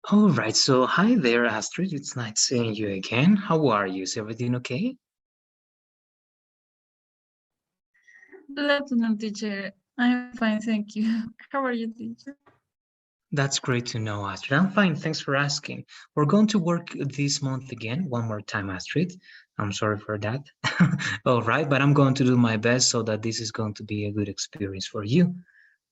All right, so hi there, Astrid. It's nice seeing you again. How are you? Is everything okay? Good afternoon, teacher. I'm fine, thank you. How are you, teacher? That's great to know, Astrid. I'm fine. Thanks for asking. We're going to work this month again, one more time, Astrid. I'm sorry for that. All right, but I'm going to do my best so that this is going to be a good experience for you.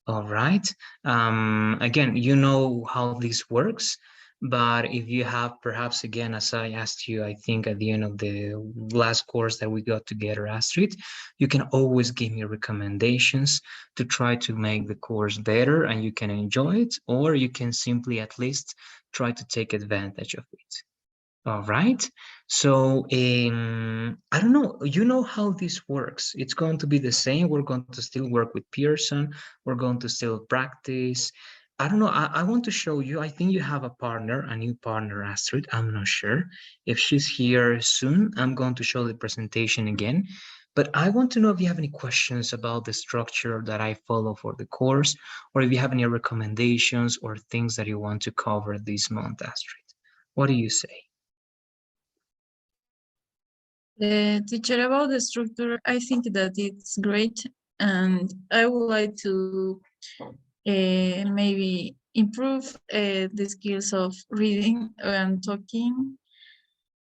All right. Again, you know how this works, but if you have perhaps again, as I asked you, I think at the end of the last course that we got together, Astrid, you can always give me recommendations to try to make the course better and you can enjoy it, or you can simply at least try to take advantage of it. All right. So I don't know, you know how this works. It's going to be the same. We're going to still work with Pearson. We're going to still practice. I don't know. I want to show you. I think you have a partner, a new partner, Astrid. I'm not sure if she's here soon. I'm going to show the presentation again. But I want to know if you have any questions about the structure that I follow for the course, or if you have any recommendations or things that you want to cover this month, Astrid. What do you say? Teacher, about the structure, I think that it's great, and I would like to maybe improve the skills of reading and talking,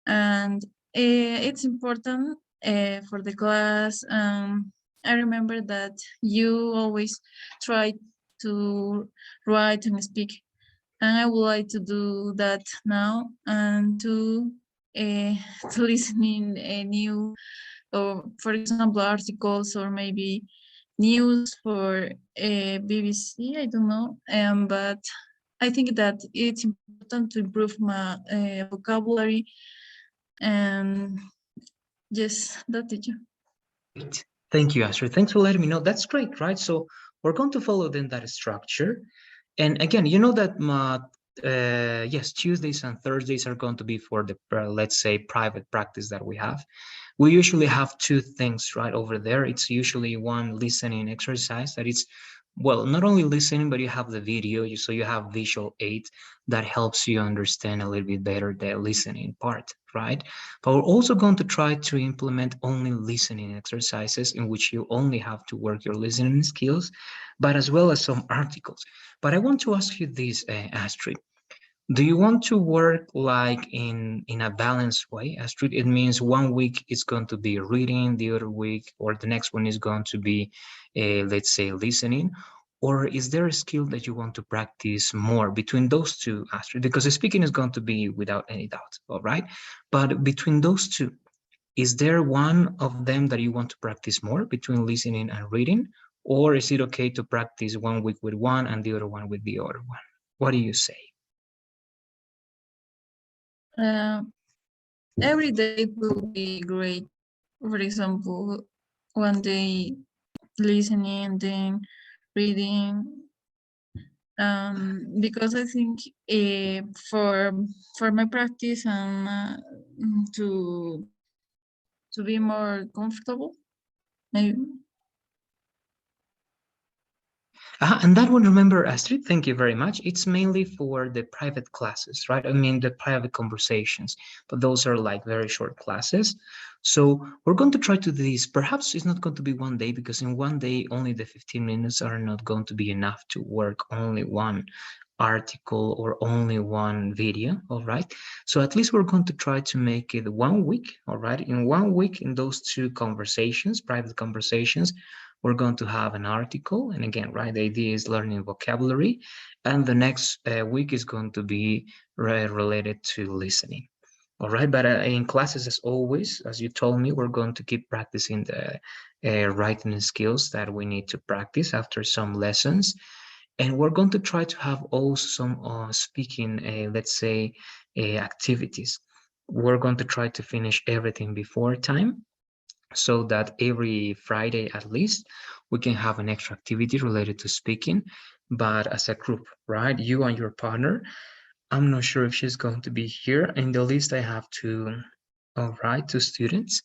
and it's important for the class. I remember that you always try to write and speak, and I would like to do that now and uh, to listen in a new, or for example, articles or maybe news for BBC. I don't know, but I think that it's important to improve my vocabulary, and yes, that's it. Great. Thank you, Astrid. Thanks for letting me know. That's great, right? So we're going to follow then that structure. And again, you know that yes, Tuesdays and Thursdays are going to be for the, let's say, private practice that we have. We usually have two things right over there. It's usually one listening exercise that it's, well, not only listening, but you have the video, so you have visual aid that helps you understand a little bit better the listening part, right? But we're also going to try to implement only listening exercises in which you only have to work your listening skills, but as well as some articles. But I want to ask you this, Astrid. Do you want to work like in a balanced way, Astrid? It means one week is going to be reading, the other week or the next one is going to be, let's say, listening. Or is there a skill that you want to practice more between those two, Astrid? Because speaking is going to be without any doubt, all right? But between those two, is there one of them that you want to practice more between listening and reading? Or is it okay to practice one week with one and the other one with the other one? What do you say? Uh, every day will be great. For example, one day listening, then reading, because I think for my practice and to be more comfortable, maybe. And that one, remember, Astrid, thank you very much. It's mainly for the private classes, right? I mean, the private conversations, but those are like very short classes. So we're going to try to do this. Perhaps it's not going to be one day because in one day, only the 15 minutes are not going to be enough to work only one article or only one video, all right? So at least we're going to try to make it 1 week, all right? In 1 week, in those two conversations, private conversations, we're going to have an article. And again, right, the idea is learning vocabulary. And the next week is going to be related to listening. All right, but in classes, as always, as you told me, we're going to keep practicing the writing skills that we need to practice after some lessons. And we're going to try to have also some speaking, let's say, activities. We're going to try to finish everything before time so that every Friday at least we can have an extra activity related to speaking, but as a group, right? You and your partner. I'm not sure if she's going to be here. In the list, I have two, all right, two students.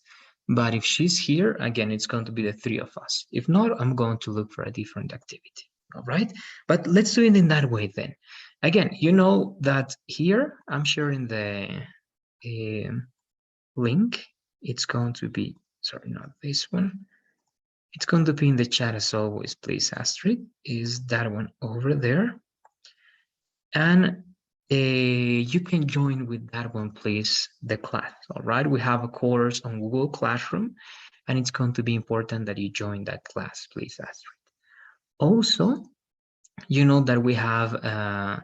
But if she's here, again, it's going to be the three of us. If not, I'm going to look for a different activity. all right? But let's do it in that way then. Again, you know that here I'm sharing the link. It's going to be, sorry, not this one. It's going to be in the chat as always, please, Astrid, is that one over there. And you can join with that one, please, the class, all right? We have a course on Google Classroom, and it's going to be important that you join that class, please, Astrid. Also, you know that we have a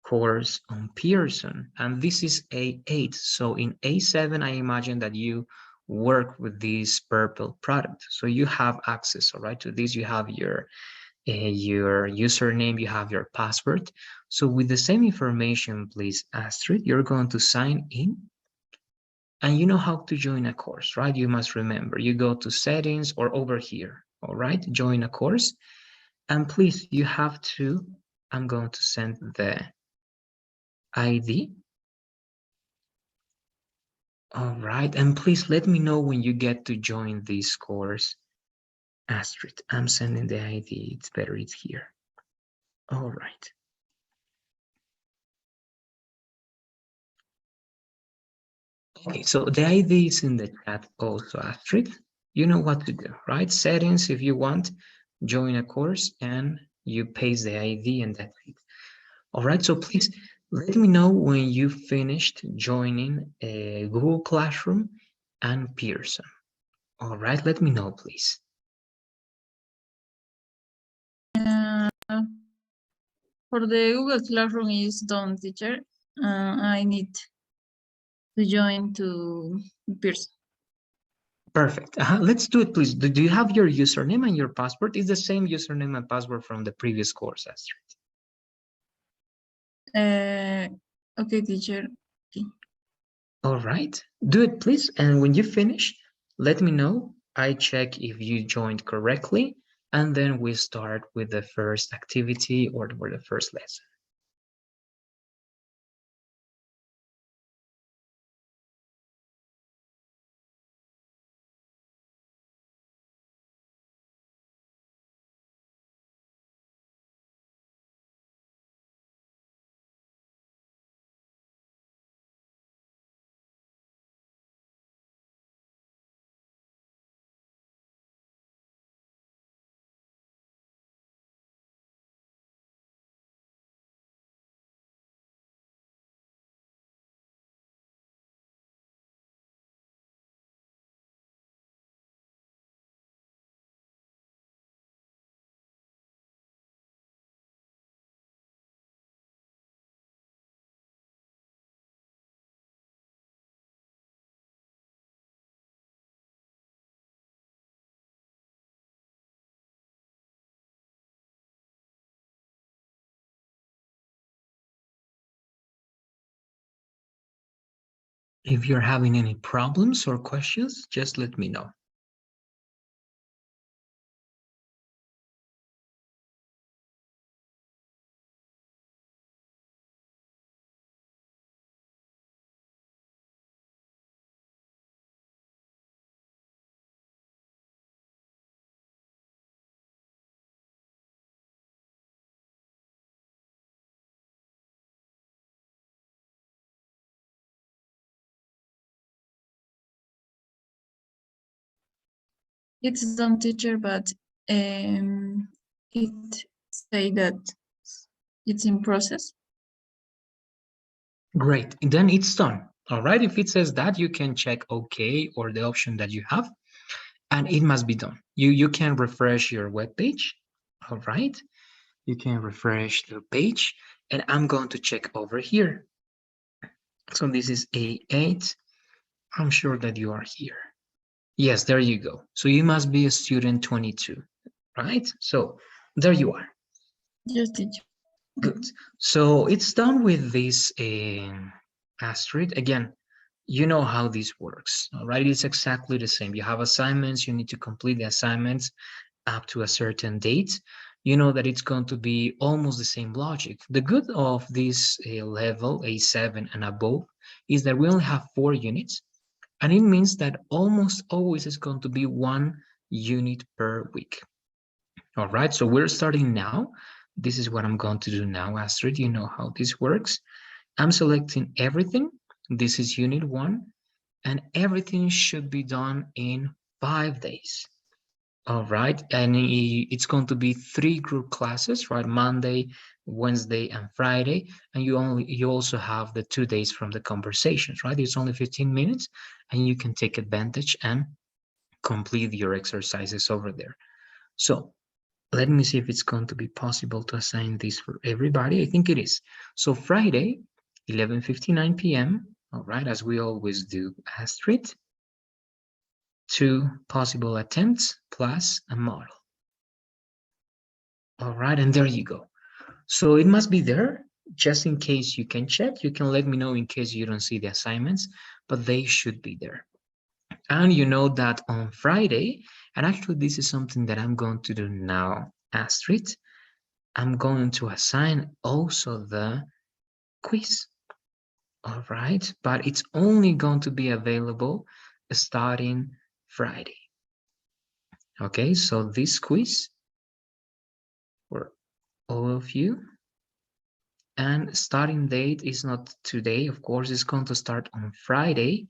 course on Pearson, and this is A8. So in A7, I imagine that you work with this purple product. So you have access, all right, to this. You have your username, you have your password. So with the same information, please, Astrid, you're going to sign in, and you know how to join a course, right? You must remember, you go to settings or over here, all right? Join a course. And please, you have to, I'm going to send the ID. All right, and please let me know when you get to join this course. Astrid, I'm sending the ID, it's better, it's here. All right. Okay, so the ID is in the chat also, Astrid. You know what to do, right? Settings, if you want, join a course, and you paste the ID, and that's it. All right, so please let me know when you finished joining Google Classroom and Pearson. All right, let me know, please. For the Google Classroom is done, teacher. I need to join to Pearson. Perfect. Let's do it, please. Do you have your username and your password? It's the same username and password from the previous course, Astrid. Okay, teacher. Okay. All right. Do it, please. And when you finish, let me know. I check if you joined correctly, and then we start with the first activity or the first lesson. If you're having any problems or questions, just let me know. It's done, teacher, but it say that it's in process. Great. Then it's done. All right. If it says that, you can check OK or the option that you have, and it must be done. You can refresh your web page. All right. You can refresh the page, and I'm going to check over here. So this is A8. I'm sure that you are here. Yes, there you go. So you must be a student 22, right? So there you are. Yes, teacher. Good. So it's done with this Astrid. Again, you know how this works, all right? It's exactly the same. You have assignments, you need to complete the assignments up to a certain date. You know that it's going to be almost the same logic. The good of this level, A7 and above, is that we only have 4 units, and it means that almost always is going to be 1 unit per week. All right, so we're starting now. This is what I'm going to do now, Astrid. You know how this works. I'm selecting everything. This is unit 1, and everything should be done in 5 days. All right, and it's going to be 3 group classes, right? Monday, Wednesday, and Friday. And you also have the 2 days from the conversations, right? It's only 15 minutes, and you can take advantage and complete your exercises over there. So let me see if it's going to be possible to assign this for everybody. I think it is. So Friday, 11:59 p.m. All right, as we always do, Astrid. 2 possible attempts plus a model. All right, and there you go. So it must be there. Just in case you can check, you can let me know in case you don't see the assignments, but they should be there. And you know that on Friday, and actually this is something that I'm going to do now, Astrid, I'm going to assign also the quiz. All right, but it's only going to be available starting Friday. Okay, so this quiz for all of you, and starting date is not today, of course, it's going to start on Friday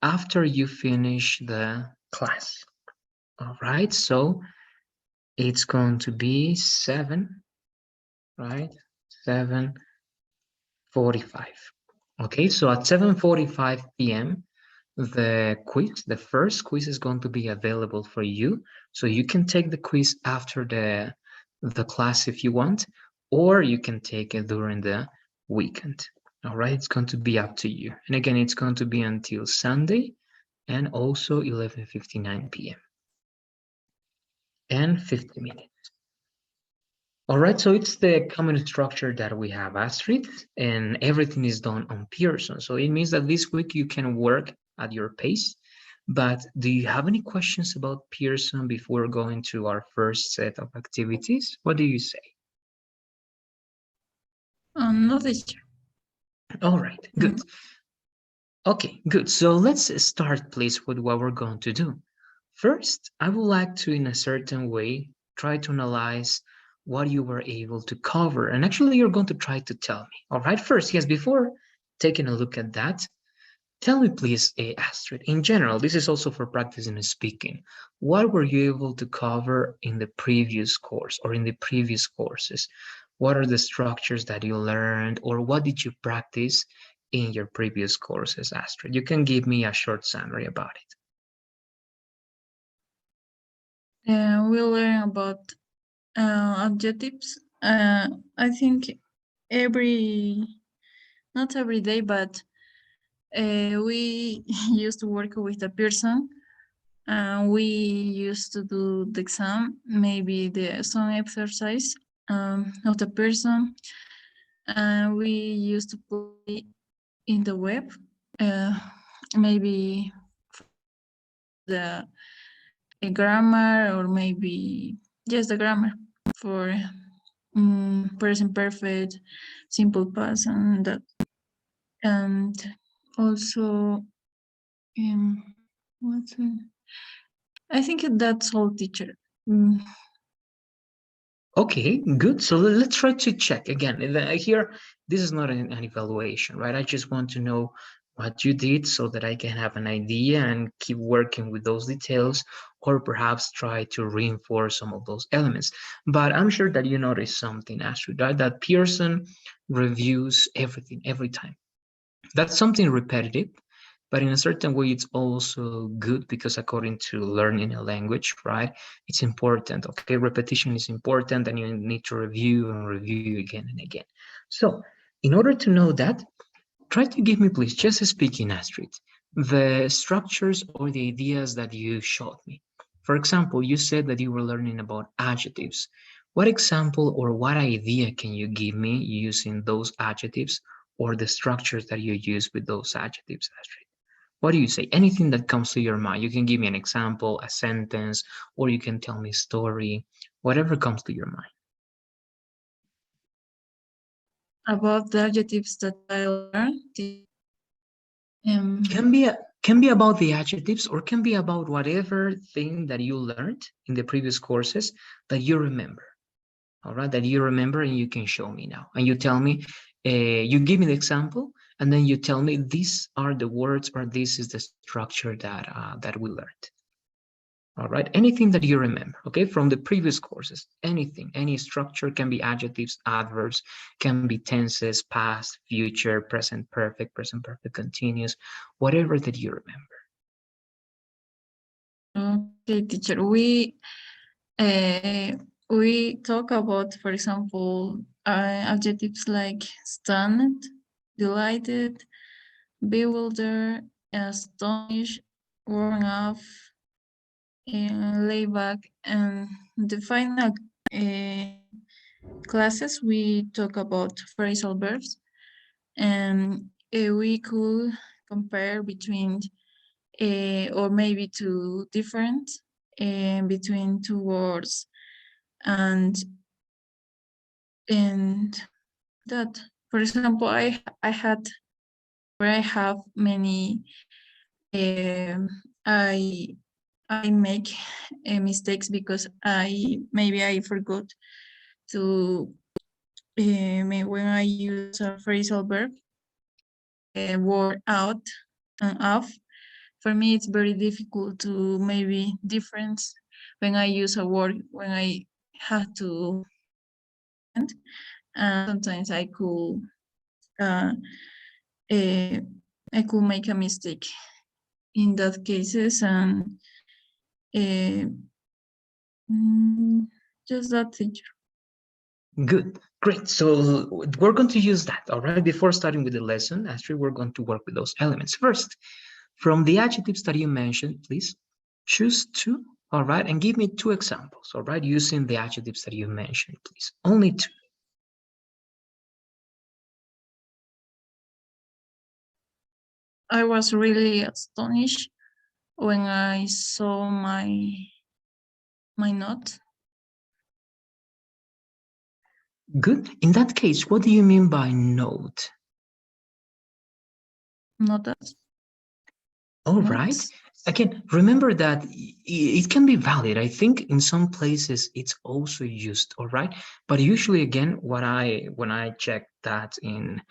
after you finish the class. All right, so it's going to be 7, right? 7:45. Okay, so at 7:45 p.m., the first quiz is going to be available for you. So you can take the quiz after the class if you want, or you can take it during the weekend. All right, it's going to be up to you. And again, it's going to be until Sunday and also 11:59 p.m. and 50 minutes. All right, so it's the common structure that we have, Astrid, and everything is done on Pearson. So it means that this week you can work at your pace. But do you have any questions about Pearson before going to our first set of activities? What do you say? No, teacher. All right, good. Okay, good. So let's start, please, with what we're going to do. First, I would like to, in a certain way, try to analyze what you were able to cover. And actually, you're going to try to tell me. All right, first, yes, before taking a look at that, tell me, please, Astrid, in general, this is also for practicing speaking. What were you able to cover in the previous course or in the previous courses? What are the structures that you learned, or what did you practice in your previous courses, Astrid? You can give me a short summary about it. We learn about adjectives. I think not every day, but we used to work with a person. We used to do the exam, maybe some exercise of the person. We used to play in the web, maybe the grammar, or maybe just the grammar for present perfect, simple past, and that. And also, what's I think that's all, teacher. Okay, good. So let's try to check again. Here, this is not an evaluation, right? I just want to know what you did so that I can have an idea and keep working with those details, or perhaps try to reinforce some of those elements. But I'm sure that you noticed something, Astrid, right? That Pearson reviews everything every time. That's something repetitive, but in a certain way, it's also good because according to learning a language, right, it's important. Okay, repetition is important, and you need to review and review again and again. So in order to know that, try to give me, please, just speaking, Astrid, the structures or the ideas that you showed me. For example, you said that you were learning about adjectives. What example or what idea can you give me using those adjectives or the structures that you use with those adjectives, Astrid? What do you say? Anything that comes to your mind. You can give me an example, a sentence, or you can tell me a story, whatever comes to your mind. About the adjectives that I learned. Can be Can be about the adjectives or can be about whatever thing that you learned in the previous courses that you remember. All right, that you remember and you can show me now. And you tell me, you give me the example, and then you tell me these are the words or this is the structure that we learned. All right, anything that you remember, okay, from the previous courses, anything, any structure can be adjectives, adverbs, can be tenses, past, future, present perfect continuous, whatever that you remember. Okay, teacher. We talk about, for example, adjectives like stunned, delighted, bewildered, astonished, worn off, laid back, and the final classes we talk about phrasal verbs, and we could compare between or maybe two different between two words, and and that, for example, I had where I have many um, I I make mistakes because maybe I forgot to when I use a phrasal verb word out and off. For me, it's very difficult to maybe difference when I use a word when I have to end. And sometimes uh, uh, I could make a mistake in that cases, and uh, just that, teacher. Good, great. So we're going to use that, all right? Before starting with the lesson, Astrid, we're going to work with those elements. First, from the adjectives that you mentioned, please choose two, all right? And give me two examples, all right? Using the adjectives that you mentioned, please. Only two. I was really astonished when I saw my note. Good. In that case, what do you mean by note? Notas. All right. Notes. Again, remember that it can be valid. I think in some places it's also used, all right? But usually, again, when I check that in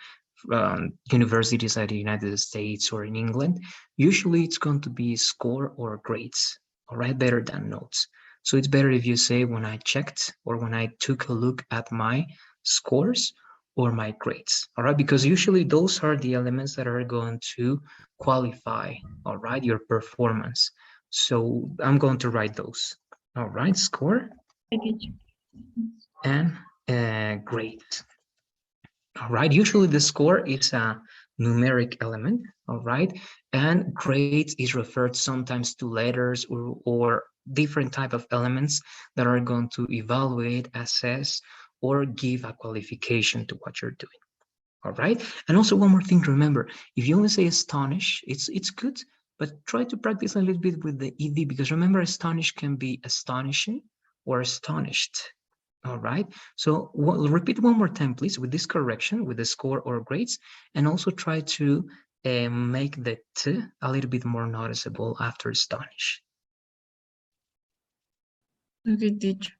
universities at the United States or in England, usually it's going to be score or grades, all right, better than notes. So it's better if you say when I checked or when I took a look at my scores or my grades, all right, because usually those are the elements that are going to qualify, all right, your performance. So I'm going to write those, all right, score and grades. All right, usually the score is a numeric element, all right, and grades is referred sometimes to letters or different type of elements that are going to evaluate, assess, or give a qualification to what you're doing. All right, and also one more thing to remember: if you only say astonish, it's good, but try to practice a little bit with the ed, because remember, astonish can be astonishing or astonished. All right, so we'll repeat one more time, please, with this correction, with the score or grades, and also try to make the t a little bit more noticeable after astonish. Okay, teacher.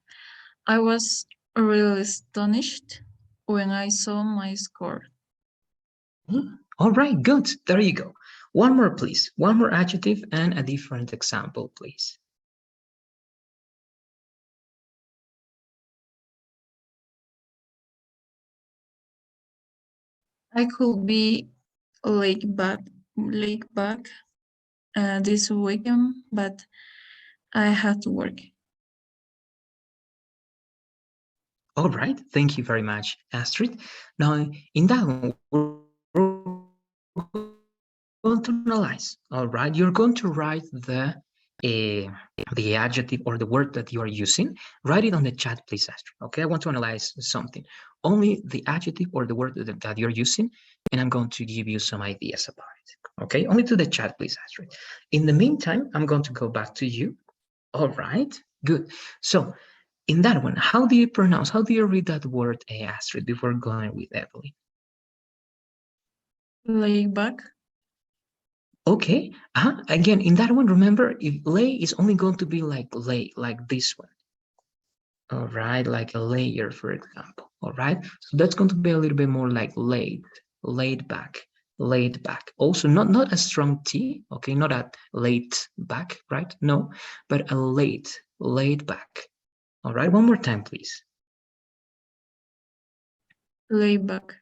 I was really astonished when I saw my score. All right, good. There you go. One more, please. One more adjective and a different example, please. I could be laid back this weekend, but I had to work. All right, thank you very much, Astrid. Now, in that one, we're going to analyze. All right, you're going to write the adjective or the word that you are using. Write it on the chat, please, Astrid. Okay, I want to analyze something. Only the adjective or the word that you're using, and I'm going to give you some ideas about it. Okay, only to the chat, please, Astrid. In the meantime, I'm going to go back to you. All right, good. So in that one, how do you pronounce, how do you read that word, Astrid, before going with Evelyn? Laid back. Okay. Again, in that one, remember, if lay is only going to be like lay, like this one. All right, like a layer, for example. All right. So that's going to be a little bit more like laid back, laid back. Also, not a strong T, okay, not a late back, right? No, but a laid back. All right, one more time, please. Lay back.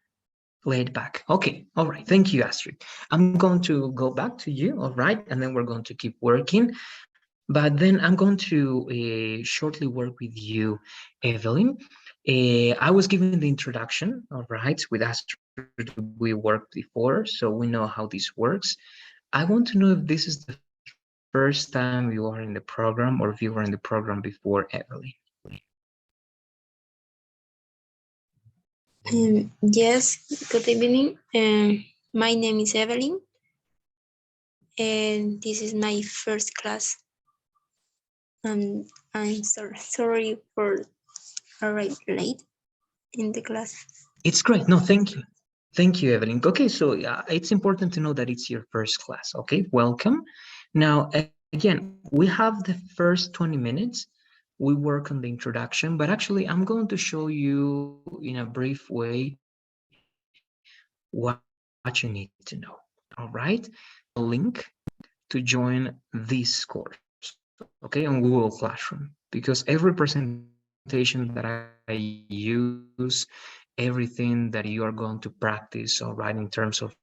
Laid back. Okay. All right. Thank you, Astrid. I'm going to go back to you. All right. And then we're going to keep working. But then I'm going to shortly work with you, Evelyn. I was given the introduction, all right, with Astrid. We worked before, so we know how this works. I want to know if this is the first time you are in the program or if you were in the program before, Evelyn. Yes, good evening. My name is Evelyn, and this is my first class. I'm sorry for arriving late in the class. It's great. No, thank you. Thank you, Evelyn. Okay, so it's important to know that it's your first class. Okay, welcome. Now, again, we have the first 20 minutes. We work on the introduction, but actually, I'm going to show you in a brief way what you need to know. All right. So I'm going to send you a link to join this course, okay, on Google Classroom, because every presentation that I use, everything that you are going to practice, all right, in terms of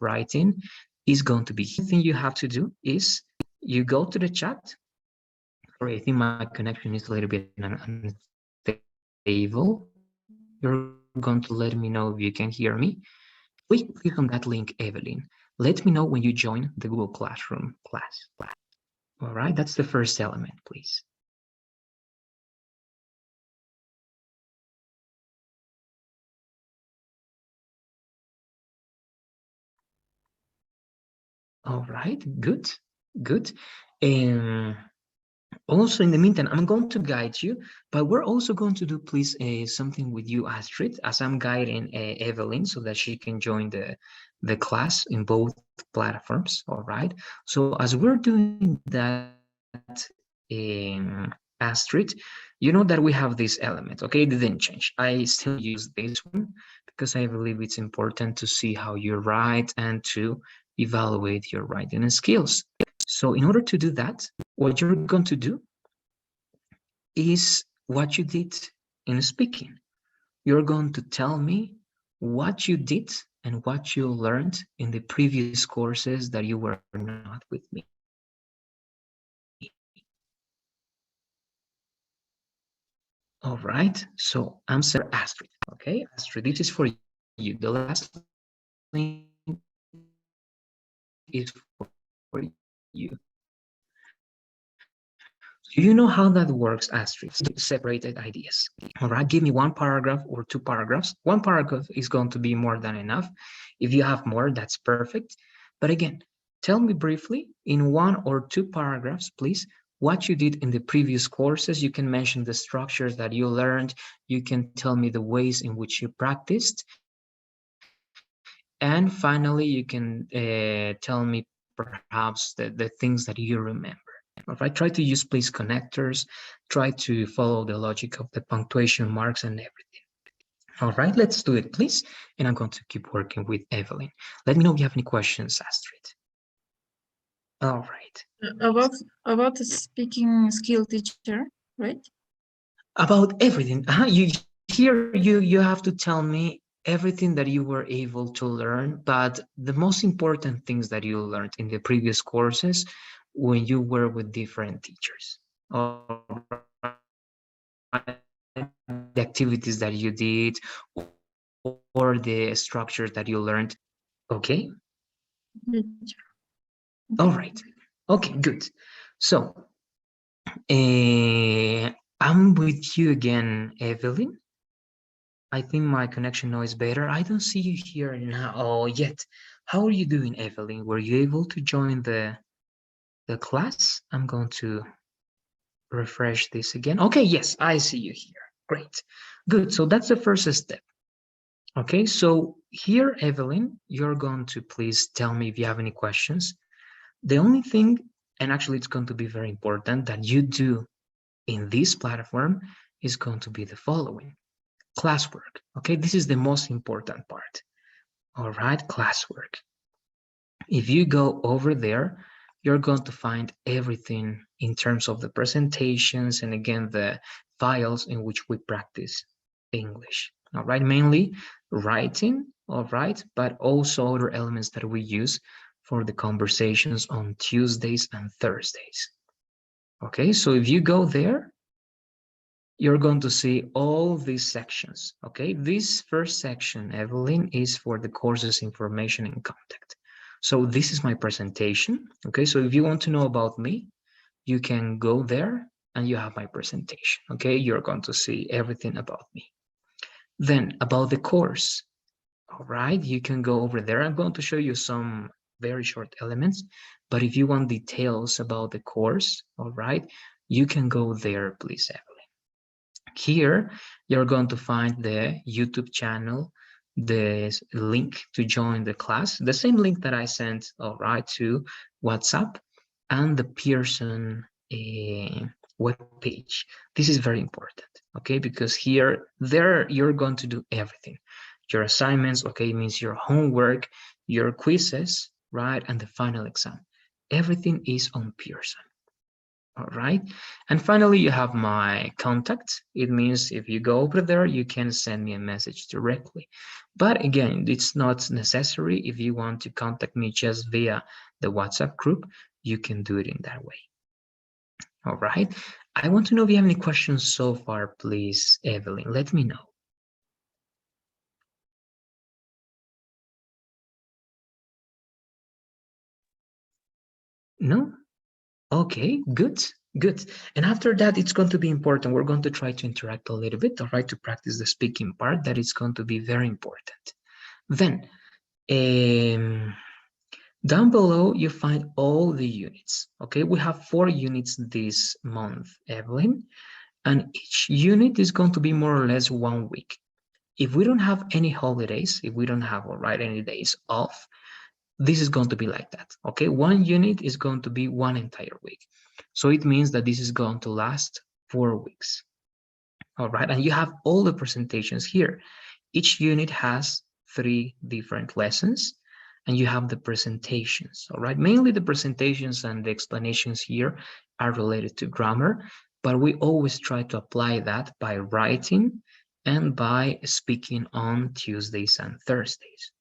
writing, is going to be here. Okay, so the only thing you have to do is you go to the chat. Sorry, I think my connection is a little bit unstable. You're going to let me know if you can hear me. Please click on that link, Evelyn. Let me know when you join the Google Classroom class. All right, that's the first element, please. All right, good, good. Um, Also, in the meantime, I'm going to guide you, but we're also going to do, please, something with you, Astrid, as I'm guiding Evelyn so that she can join the class in both platforms. All right. So as we're doing that, Astrid, you know that we have this element. Okay, it didn't change. I still use this one because I believe it's important to see how you write and to evaluate your writing skills. So in order to do that, what you're going to do is what you did in speaking. You're going to tell me what you did and what you learned in the previous courses that you were not with me. All right, so I'm sending you the link for Astrid. Okay, Astrid, this is for you. The last link is for you. Do you know how that works, Astrid? Separated ideas. All right, give me one paragraph or two paragraphs. One paragraph is going to be more than enough. If you have more, that's perfect. But again, tell me briefly in one or two paragraphs, please, what you did in the previous courses. You can mention the structures that you learned. You can tell me the ways in which you practiced. And finally, you can tell me perhaps the things that you remember. All right, try to use please connectors, try to follow the logic of the punctuation marks and everything. All right, let's do it, please. And I'm going to keep working with Evelyn. Let me know if you have any questions, Astrid. All right. About the speaking skill teacher, right? About everything. You have to tell me everything that you were able to learn, but the most important things that you learned in the previous courses when you were with different teachers. All right, the activities that you did or the structures that you learned. Okay? Teacher. All Okay. right. Okay, good. So, I'm with you again, Evelyn. I think my connection now is better. I don't see you here now yet. How are you doing, Evelyn? Were you able to join the class? I'm going to refresh this again. Okay, yes, I see you here. Great. Good. So that's the first step. Okay, so here, Evelyn, you're going to please tell me if you have any questions. The only thing, and actually it's going to be very important, that you do in this platform is going to be the following. Classwork, okay? This is the most important part. All right, classwork. If you go over there, you're going to find everything in terms of the presentations and again, the files in which we practice English. All right, mainly writing, all right, but also other elements that we use for the conversations on Tuesdays and Thursdays. Okay, so if you go there, you're going to see all these sections. Okay, this first section, Evelyn, is for the courses information and contact. So this is my presentation. Okay, so if you want to know about me, you can go there and you have my presentation. Okay, you're going to see everything about me. Then about the course. All right, you can go over there. I'm going to show you some very short elements, but if you want details about the course, all right, you can go there, please, Evelyn. Here, you're going to find the YouTube channel, the link to join the class, the same link that I sent, all right, to WhatsApp, and the Pearson web page. This is very important, okay, because there, you're going to do everything. Your assignments, okay, means your homework, your quizzes, right, and the final exam. Everything is on Pearson. All right. And finally, you have my contact. It means if you go over there, you can send me a message directly. But again, it's not necessary. If you want to contact me just via the WhatsApp group, you can do it in that way. All right. I want to know if you have any questions so far, please, Evelyn. Let me know. No? Okay, good, good. And after that, it's going to be important. We're going to try to interact a little bit, all right, to practice the speaking part. That is going to be very important. Then, down below, you find all the units, okay? We have 4 units this month, Evelyn, and each unit is going to be more or less 1 week. If we don't have any holidays, if we don't have, all right, any days off, this is going to be like that, okay? 1 unit is going to be 1 entire week. So it means that this is going to last 4 weeks, all right? And you have all the presentations here. Each unit has 3 different lessons, and you have the presentations, all right? Mainly the presentations and the explanations here are related to grammar, but we always try to apply that by writing and by speaking on Tuesdays and Thursdays.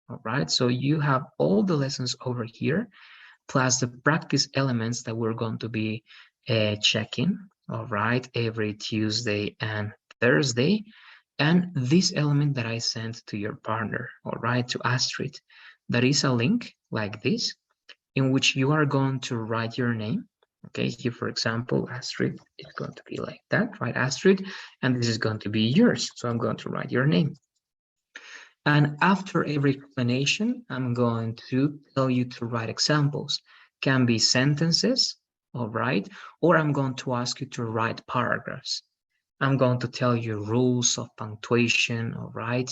All right, so you have all the lessons over here, plus the practice elements that we're going to be checking, all right, every Tuesday and Thursday. And this element that I sent to your partner, all right, to Astrid, that is a link like this, in which you are going to write your name. Okay, here, for example, Astrid is going to be like that, right, Astrid? And this is going to be yours. So I'm going to write your name. And after every explanation, I'm going to tell you to write examples. Can be sentences, all right? Or I'm going to ask you to write paragraphs. I'm going to tell you rules of punctuation, all right?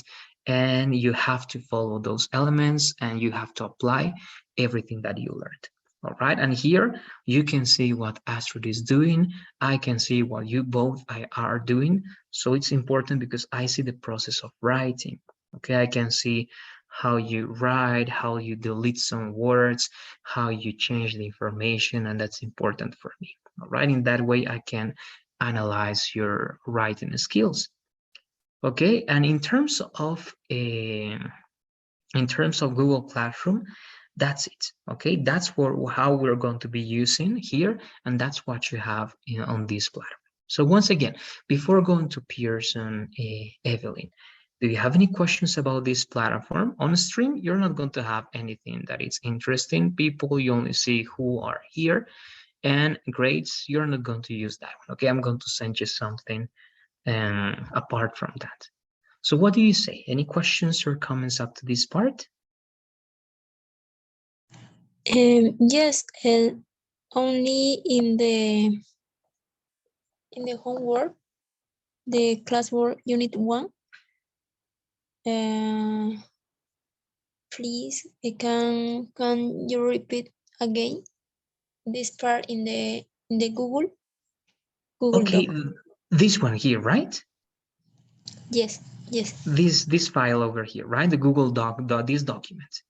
And you have to follow those elements and you have to apply everything that you learned, all right? And here you can see what Astrid is doing. I can see what you both are doing. So it's important because I see the process of writing. Okay, I can see how you write, how you delete some words, how you change the information, and that's important for me. All right, in that way, I can analyze your writing skills. Okay, and in terms of Google Classroom, that's it. Okay, that's how we're going to be using here, and that's what you have on this platform. So once again, before going to Pearson, Evelyn, do you have any questions about this platform? On stream, you're not going to have anything that is interesting. People, you only see who are here, and grades, you're not going to use that one. Okay, I'm going to send you something apart from that. So what do you say? Any questions or comments up to this part? Yes, only in the homework, the classwork unit 1. please, can you repeat again this part in the Google Okay, Doc? this one here, right? Yes, yes. This file over here, right? The Google Doc, this document.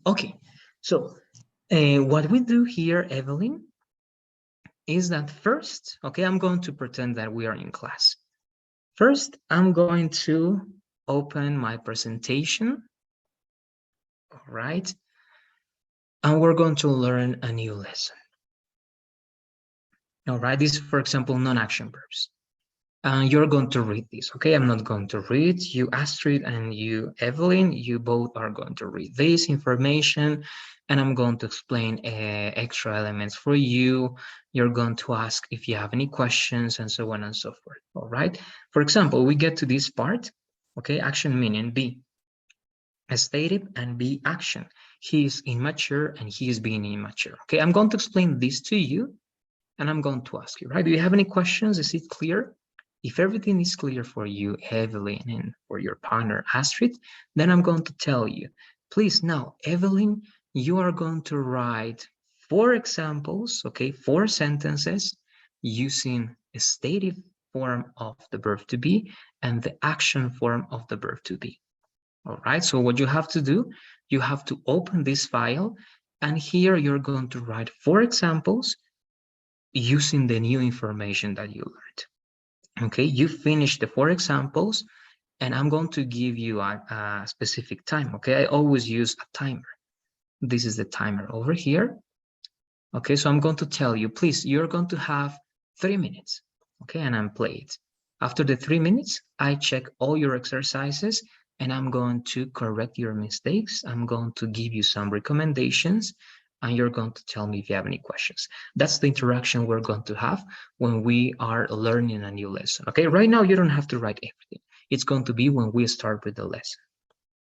Okay, so what we do here, Evelyn, is that first, okay, I'm going to pretend that we are in class. First, I'm going to open my presentation, all right? And we're going to learn a new lesson. All right, this is, for example, non-action verbs. You're going to read this, okay? I'm not going to read. You, Astrid, and you, Evelyn, you both are going to read this information, and I'm going to explain extra elements for you. You're going to ask if you have any questions, and so on and so forth, all right? For example, we get to this part, okay? Action meaning be stative and be action. He is immature and he is being immature, okay? I'm going to explain this to you, and I'm going to ask you, right? Do you have any questions? Is it clear? If everything is clear for you, Evelyn, and for your partner, Astrid, then I'm going to tell you, please now, Evelyn, you are going to write 4 examples, okay, 4 sentences using a stative form of the verb to be and the action form of the verb to be. All right, so what you have to do, you have to open this file, and here you're going to write 4 examples using the new information that you learned. Okay, you finish the 4 examples, and I'm going to give you a specific time. Okay, I always use a timer. This is the timer over here. Okay, so I'm going to tell you, please, you're going to have 3 minutes. Okay, and I'm play it. After the 3 minutes, I check all your exercises, and I'm going to correct your mistakes. I'm going to give you some recommendations, and you're going to tell me if you have any questions. That's the interaction we're going to have when we are learning a new lesson. Okay, right now you don't have to write everything. It's going to be when we start with the lesson.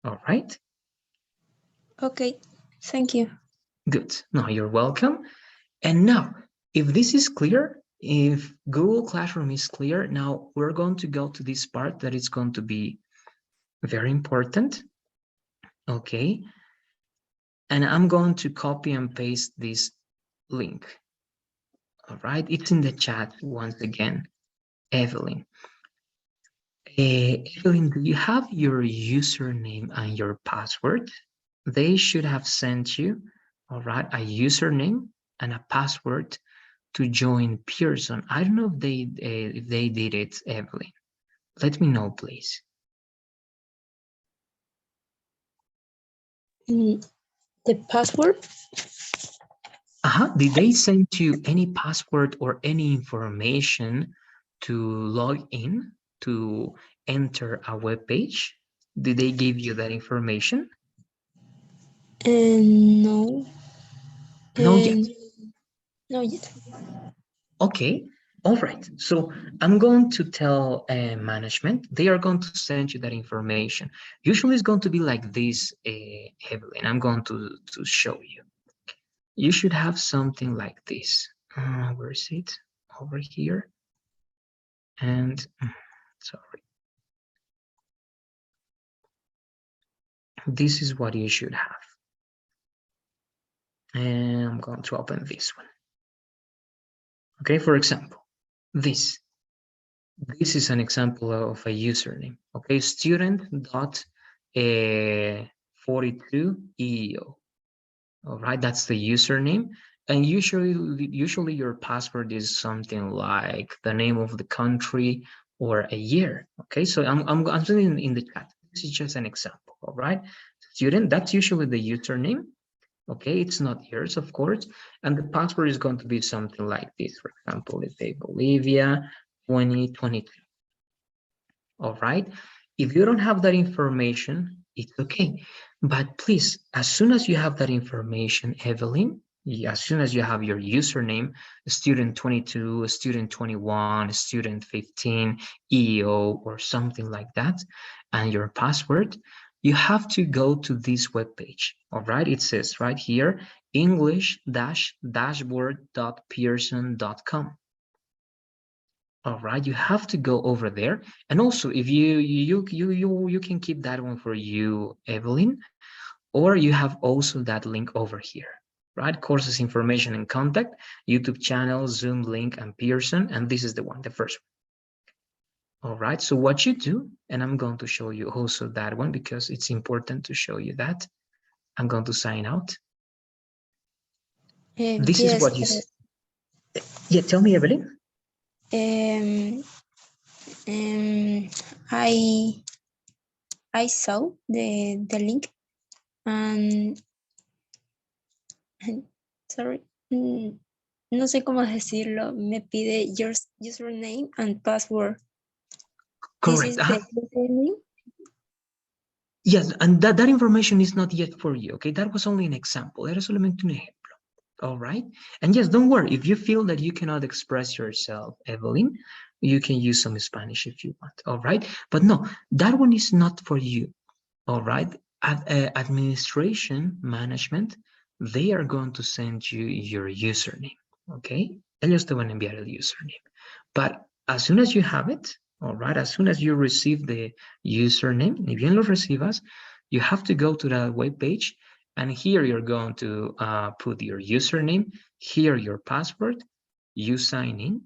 All right? Okay, thank you. Good. No, you're welcome. And now, if this is clear, if Google Classroom is clear, now we're going to go to this part that is going to be very important. Okay. And I'm going to copy and paste this link. All right. It's in the chat once again. Evelyn. Evelyn, do you have your username and your password? They should have sent you, all right, a username and a password to join Pearson. I don't know if they did it, Evelyn. Let me know, please. The password? Did they send you any password or any information to log in to enter a web page? Did they give you that information? No. No yet. No yet. Okay. All right. So I'm going to tell management. They are going to send you that information. Usually it's going to be like this, Evelyn. I'm going to show you. You should have something like this. Where is it? Over here. And sorry. This is what you should have. And I'm going to open this one. Okay, for example, this. This is an example of a username. Okay, student.42 EO. All right, that's the username. And usually your password is something like the name of the country or a year. Okay, so I'm putting in the chat. This is just an example. All right, student, that's usually the username. Okay, it's not yours, of course, and the password is going to be something like this. For example, let's say Bolivia 2022. All right, if you don't have that information, it's okay, but please, as soon as you have that information, Evelyn, as soon as you have your username, student 22, student 21, student 15, EO, or something like that, and your password, you have to go to this web page. All right, it says right here, english-dashboard.pearson.com. All right, you have to go over there. And also, if you can keep that one for you, Evelyn. or you have also that link over here, right? Courses, information, and contact, YouTube channel, Zoom link, and Pearson. And this is the one, the first one. All right, so what you do, and I'm going to show you also that one because it's important to show you that. I'm going to sign out. This is Yes, what you, yeah, tell me, Evelyn. um, um, I saw the link and sorry, no sé cómo decirlo. Me pide your username and password. This Correct. is the username. Yes, and that information is not yet for you, okay? That was only an example. Era solamente un ejemplo. All right. And yes, don't worry. If you feel that you cannot express yourself, Evelyn, you can use some Spanish if you want. All right. But no, that one is not for you. All right. Administration management, they are going to send you your username. Okay. Ellos te van a enviar el username. But as soon as you have it, all right, as soon as you receive the username, ni bien lo recibas, you have to go to that web page, and here you're going to put your username, here your password, you sign in.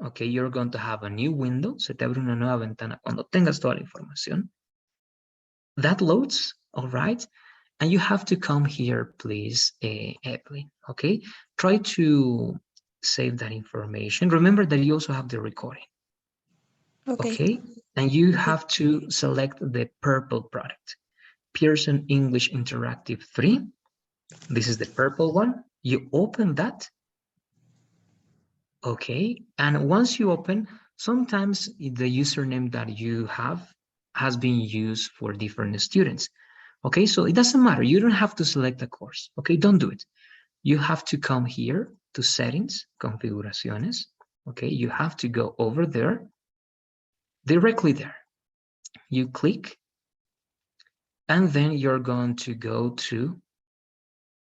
Okay, you're going to have a new window, se te abre una nueva ventana cuando tengas toda la información. That loads, all right, and you have to come here, please, Evelyn, okay? Try to save that information. Remember that you also have the recording. Okay, and you have to select the purple product, Pearson English Interactive 3. This is the purple one. You open that. Okay, and once you open, sometimes the username that you have has been used for different students. Okay, so it doesn't matter. You don't have to select a course. Okay, don't do it. You have to come here to settings, configuraciones. Okay, you have to go over there, directly there. You click, and then you're going to go to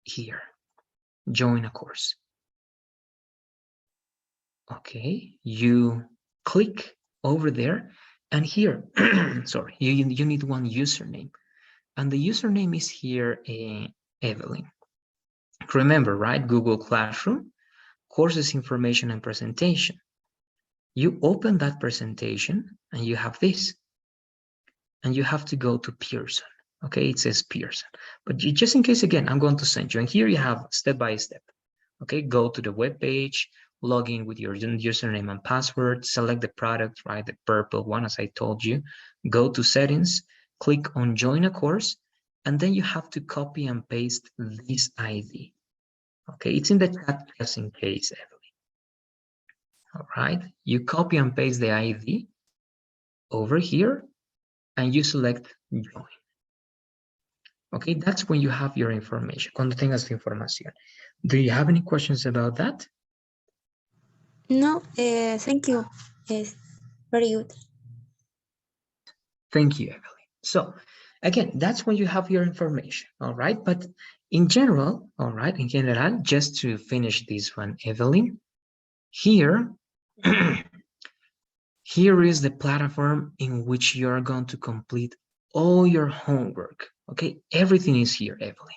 here, join a course. Okay, you click over there, and here, sorry, you need one username, and the username is here, Evelyn. Remember, right? Google Classroom, courses, information, and presentation. You open that presentation, and you have this, and you have to go to Pearson. Okay, it says Pearson, but just in case, again, I'm going to send you, and here you have step by step. Okay, go to the web page, log in with your username and password, select the product, right, the purple one, as I told you, go to settings, click on join a course, and then you have to copy and paste this ID. Okay, it's in the chat just in case, Evelyn. All right, you copy and paste the ID over here, and you select join. Okay, that's when you have your information, cuando tengas tu información. Do you have any questions about that? No, thank you. Yes, very good. Thank you, Evelyn. So again, that's when you have your information, all right? But in general, all right, in general, just to finish this one, Evelyn, here, here is the platform in which you're going to complete all your homework, okay? Everything is here, Evelyn.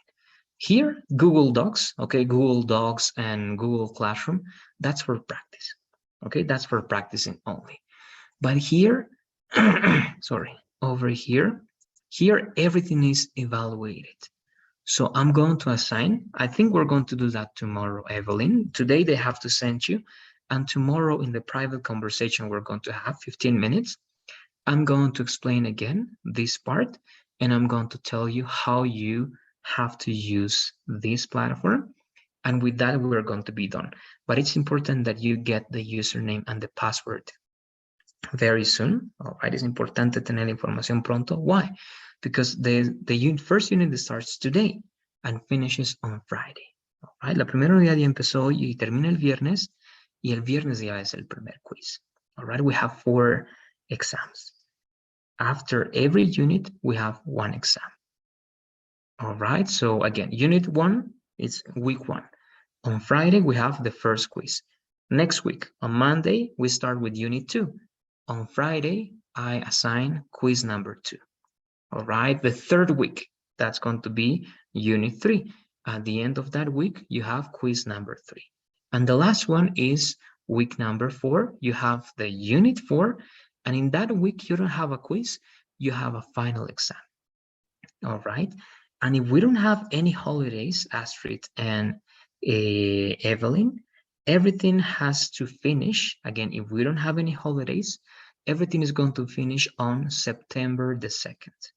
Here, Google Docs, okay, Google Docs and Google Classroom, that's for practice, okay? That's for practicing only. But here, sorry, over here, everything is evaluated. So I'm going to assign, I think we're going to do that tomorrow, Evelyn. Today they have to send you, and tomorrow in the private conversation we're going to have 15 minutes, I'm going to explain again this part, and I'm going to tell you how you have to use this platform. And with that, we're going to be done. But it's important that you get the username and the password very soon. All right, es importante tener la información pronto. Why? Because the first unit starts today and finishes on Friday. All right, la primera unidad ya empezó y termina el viernes, y el viernes ya es el primer quiz. All right, we have 4 exams. After every unit, we have 1 exam. All right, so again, unit 1 is week 1. On Friday, we have the first quiz. Next week, on Monday, we start with unit 2. On Friday, I assign quiz number 2. All right, the third week, That's going to be Unit 3. At the end of that week, you have quiz number 3. And the last one is week number 4. You have the Unit 4. And in that week, you don't have a quiz. You have a final exam. All right. And if we don't have any holidays, Astrid and Evelyn, everything has to finish. Again, if we don't have any holidays, everything is going to finish on September the 2nd.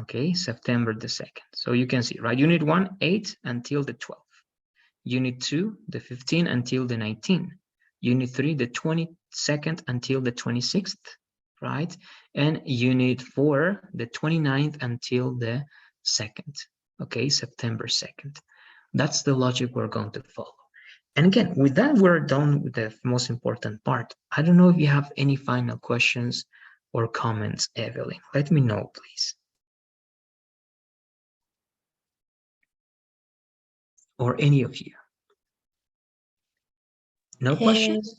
Okay, September the 2nd. So you can see, right? Unit 1, 8 until the 12th. Unit 2, the 15th until the 19th. Unit 3, the 22nd until the 26th, right? And Unit 4, the 29th until the 2nd. Okay, September 2nd. That's the logic we're going to follow. And again, with that, we're done with the most important part. I don't know if you have any final questions or comments, Evelyn. Let me know, please. Or any of you. No questions?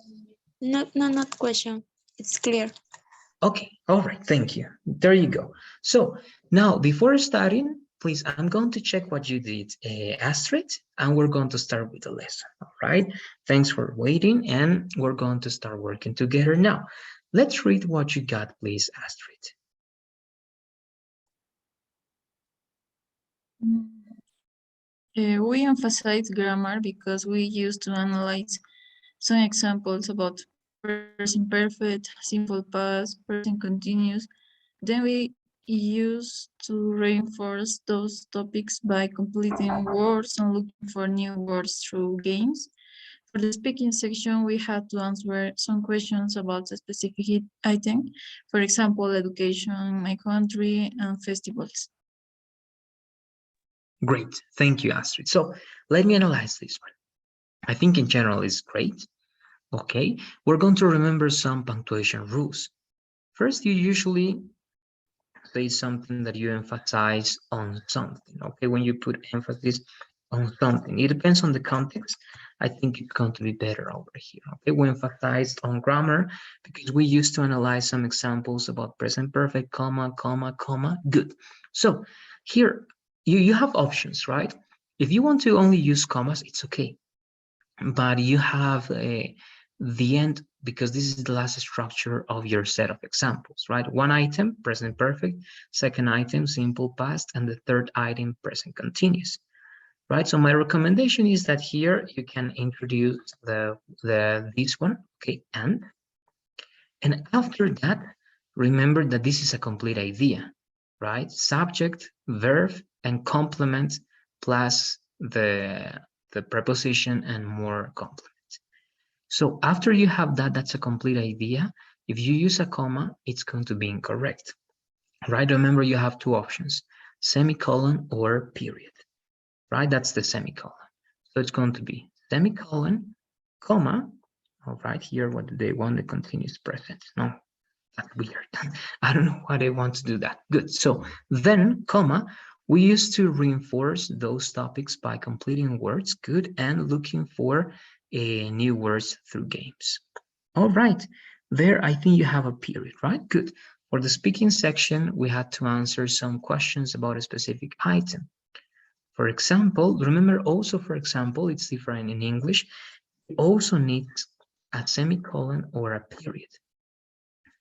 Not question. It's clear. Okay, all right, thank you. There you go. So now, before starting, please, I'm going to check what you did, Astrid, and we're going to start with the lesson, all right? Thanks for waiting, and we're going to start working together now. Let's read what you got, please, Astrid. We emphasize grammar because we used to analyze some examples about present perfect, simple past, present continuous. Then we use to reinforce those topics by completing words and looking for new words through games. For the speaking section, we had to answer some questions about a specific item, for example, education, my country, and festivals. Great, thank you, Astrid. So let me analyze this one. I think in general it's great. Okay, we're going to remember some punctuation rules. First, you usually say something that you emphasize on something. Okay, when you put emphasis on something, it depends on the context. I think it's going to be better over here. Okay, we emphasized on grammar because we used to analyze some examples about present perfect, comma, comma, comma. Good. So here you have options, right? If you want to only use commas, it's okay, but you have the end, because this is the last structure of your set of examples, right? One item, present perfect, second item, simple past, and the third item, present continuous, right? So my recommendation is that here you can introduce this one, okay, and after that, remember that this is a complete idea, right? Subject, verb, and complement plus the preposition and more complement. So after you have that, that's a complete idea. If you use a comma, it's going to be incorrect, right? Remember, you have two options, semicolon or period, right? That's the semicolon. So it's going to be semicolon, comma. All right, here, what do they want? The continuous present. No, that's weird. I don't know why they want to do that. Good. So then, comma, we used to reinforce those topics by completing words, good, and looking for new words through games. All right, there I think you have a period, right? Good. For the speaking section, we had to answer some questions about a specific item. For example, remember also, for example, it's different in English. It also needs a semicolon or a period.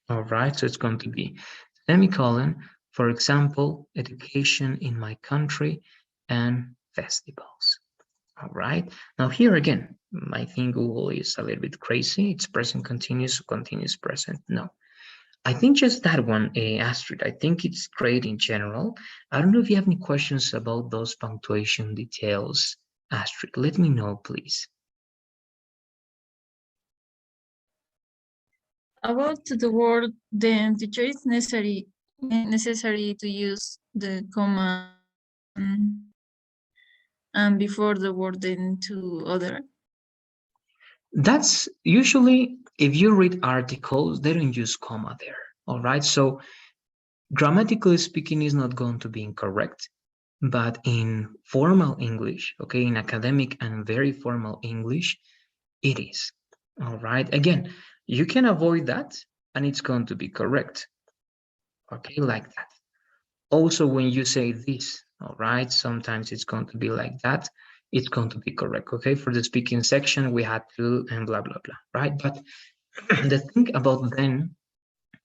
All right, so it's going to be semicolon, for example, education in my country and festivals. All right, now here again, I think Google is a little bit crazy. It's present continuous, continuous present. No, I think just that one, Astrid, I think it's great in general. I don't know if you have any questions about those punctuation details, Astrid. Let me know, please. About the word, then teacher is necessary to use the comma and before the word then to other. That's usually, if you read articles, they don't use comma there. All right, so grammatically speaking is not going to be incorrect, but in formal English, okay, in academic and very formal English, it is. All right, again, you can avoid that and it's going to be correct. Okay, like that. Also, when you say this, all right, sometimes it's going to be like that. It's going to be correct, okay? For the speaking section, we had to and blah, blah, blah, right? But the thing about then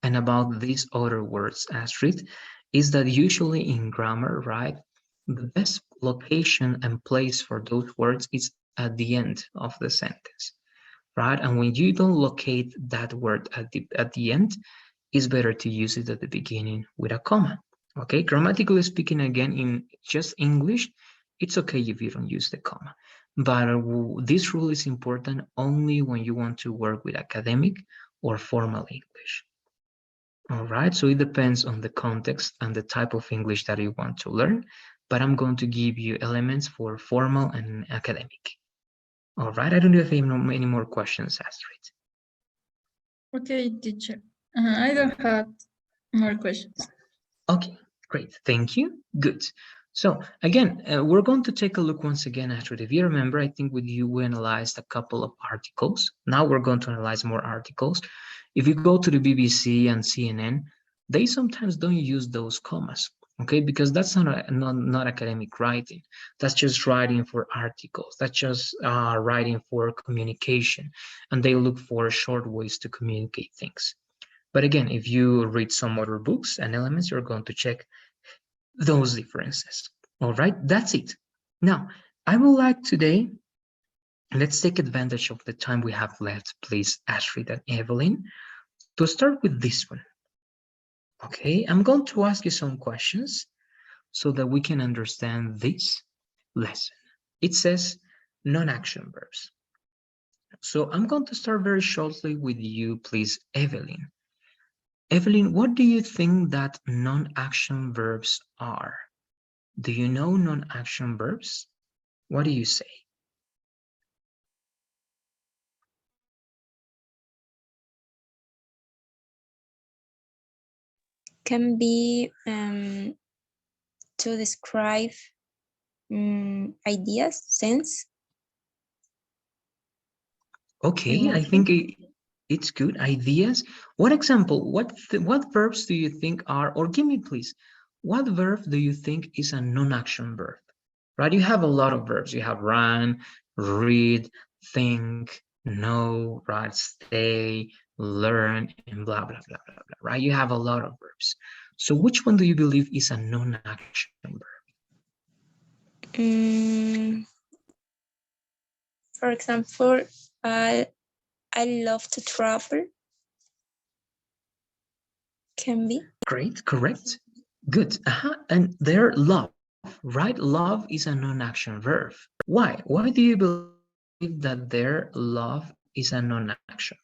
and about these other words, Astrid, is that usually in grammar, right, the best location and place for those words is at the end of the sentence, right? And when you don't locate that word at the end, it's better to use it at the beginning with a comma. Okay, grammatically speaking, again, in just English, it's okay if you don't use the comma. But this rule is important only when you want to work with academic or formal English. All right, so it depends on the context and the type of English that you want to learn, but I'm going to give you elements for formal and academic. All right, I don't know if you have any more questions, Astrid. Okay, teacher. I don't have more questions. Okay, great, thank you, good. So again, we're going to take a look once again, Astrid. If you remember, I think with you, we analyzed a couple of articles. Now we're going to analyze more articles. If you go to the BBC and CNN, they sometimes don't use those commas, okay? Because that's not academic writing. That's just writing for articles. That's just writing for communication. And they look for short ways to communicate things. But again, if you read some other books and elements, you're going to check those differences. All right, that's it. Now, I would like today, let's take advantage of the time we have left, please, Astrid and Evelyn, to start with this one. Okay, I'm going to ask you some questions so that we can understand this lesson. It says non-action verbs. So I'm going to start very shortly with you, please, Evelyn. Evelyn, what do you think that non-action verbs are? Do you know non-action verbs? What do you say? Can be to describe ideas, sense, Okay, I emotion. think it's good. Ideas. What example? What verbs do you think are, or give me please, what verb do you think is a non-action verb? Right? You have a lot of verbs. You have run, read, think, know, right, stay, learn, and blah, blah, blah, blah, blah, right? You have a lot of verbs. So which one do you believe is a non-action verb? Mm, for example, I love to travel. Can be. Great, correct. Good. And their love, right? Love is a non-action verb. Why? Why do you believe that their love is a non-action?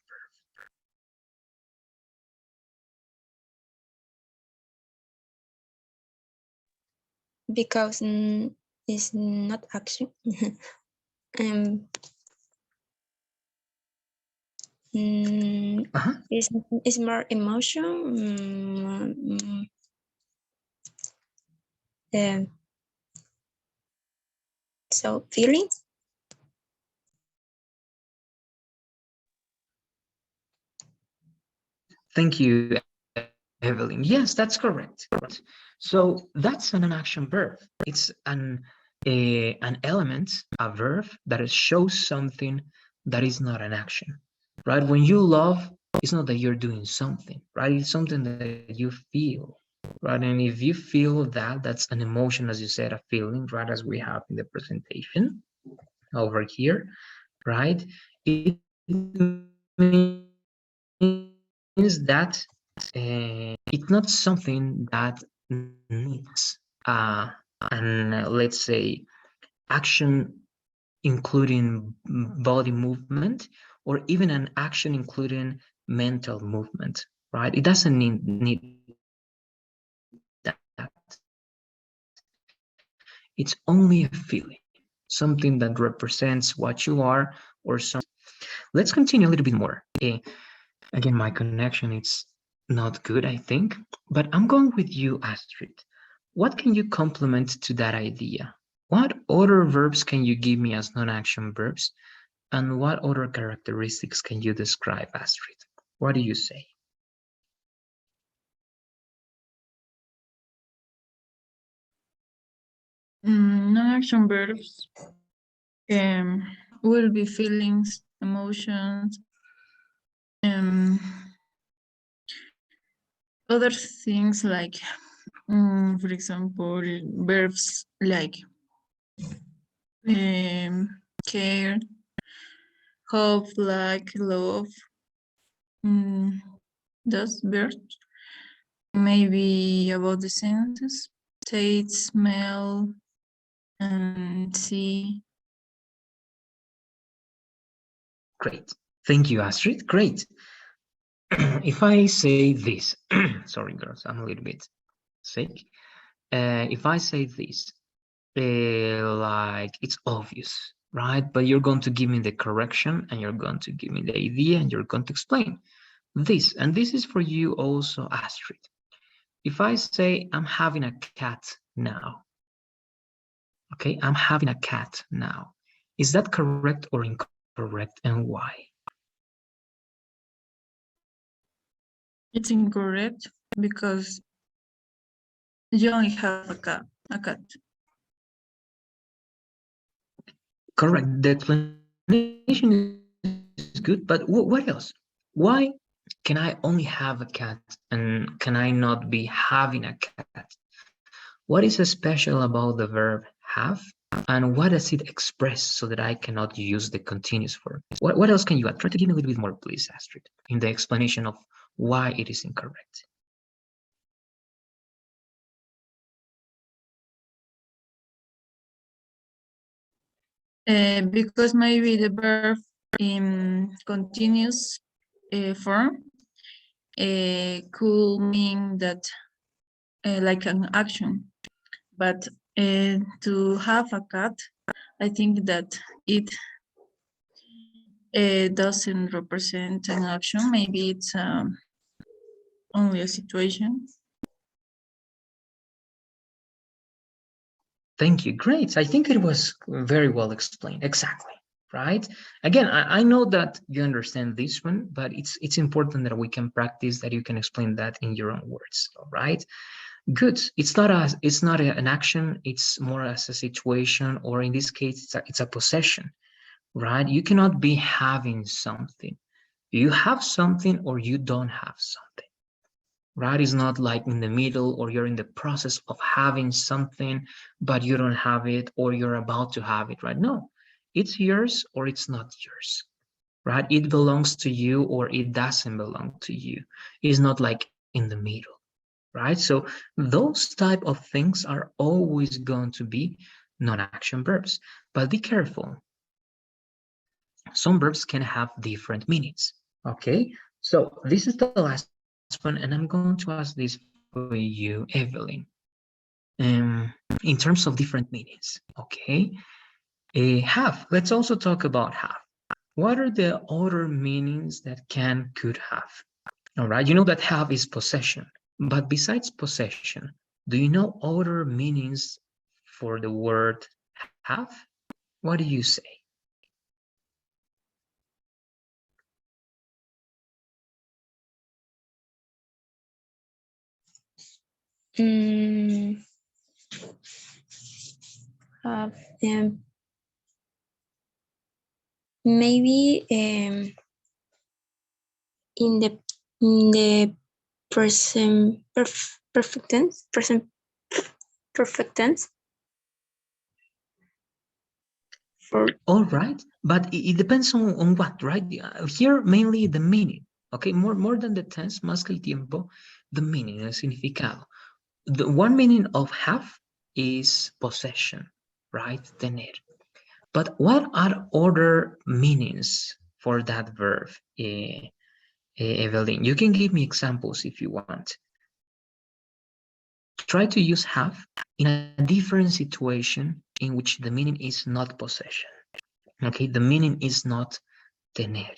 Because it's not action. um, Uh-huh. it's more emotion. Um, so feelings. Thank you, Evelyn. Yes, that's correct. So that's a non-action verb. It's an element, a verb that shows something that is not an action, right? When you love, it's not that you're doing something, right? It's something that you feel, right? And if you feel that, that's an emotion, as you said, a feeling, right? As we have in the presentation over here, right? It means that it's not something that needs let's say action including body movement or even an action including mental movement, right? It doesn't need that. It's only a feeling, something that represents what you are or something. Let's continue a little bit more. Again, my connection is not good, I think, but I'm going with you, Astrid. What can you complement to that idea? What other verbs can you give me as non-action verbs? And what other characteristics can you describe, Astrid? What do you say? Non-action verbs will be feelings, emotions, other things like, for example, verbs like care, hope, like, love. Those verbs maybe about the senses, taste, smell, and see. Great. Thank you, Astrid. Great. If I say this, sorry, girls, I'm a little bit sick. If I say this, like it's obvious, right? But you're going to give me the correction and you're going to give me the idea and you're going to explain this. And this is for you also, Astrid. If I say I'm having a cat now, okay, I'm having a cat now. Is that correct or incorrect and why? It's incorrect because you only have a cat. Correct. The explanation is good, but what else? Why can I only have a cat and can I not be having a cat? What is special about the verb have? And what does it express so that I cannot use the continuous form? What else can you add? Try to give me a little bit more, please, Astrid, in the explanation of why it is incorrect. Because maybe the verb in continuous form could mean that like an action, but to have a cat, I think that it doesn't represent an action. Maybe it's only a situation. Thank you. Great. I think it was very well explained. Exactly. Right. Again, I know that you understand this one, but it's important that we can practice that you can explain that in your own words. All right. Good. It's not an action. It's more as a situation, or in this case, it's a possession. Right. You cannot be having something. You have something or you don't have something. Right? It's not like in the middle or you're in the process of having something, but you don't have it or you're about to have it, right? No, it's yours or it's not yours, right? It belongs to you or it doesn't belong to you. It's not like in the middle, right? So those type of things are always going to be non-action verbs, but be careful. Some verbs can have different meanings, okay? So this is the last one, and I'm going to ask this for you, Evelyn. In terms of different meanings, okay? Have, let's also talk about have. What are the other meanings that could have? All right, you know that have is possession, but besides possession, do you know other meanings for the word have? What do you say? Mm, have maybe in the present perfect tense, present perfect tense. All right, but it depends on what, right? Here, mainly the meaning, okay? More than the tense, más que el tiempo, the meaning, el significado. The one meaning of have is possession, right? Tener. But what are other meanings for that verb, Evelyn? You can give me examples if you want. Try to use have in a different situation in which the meaning is not possession. Okay, the meaning is not tener.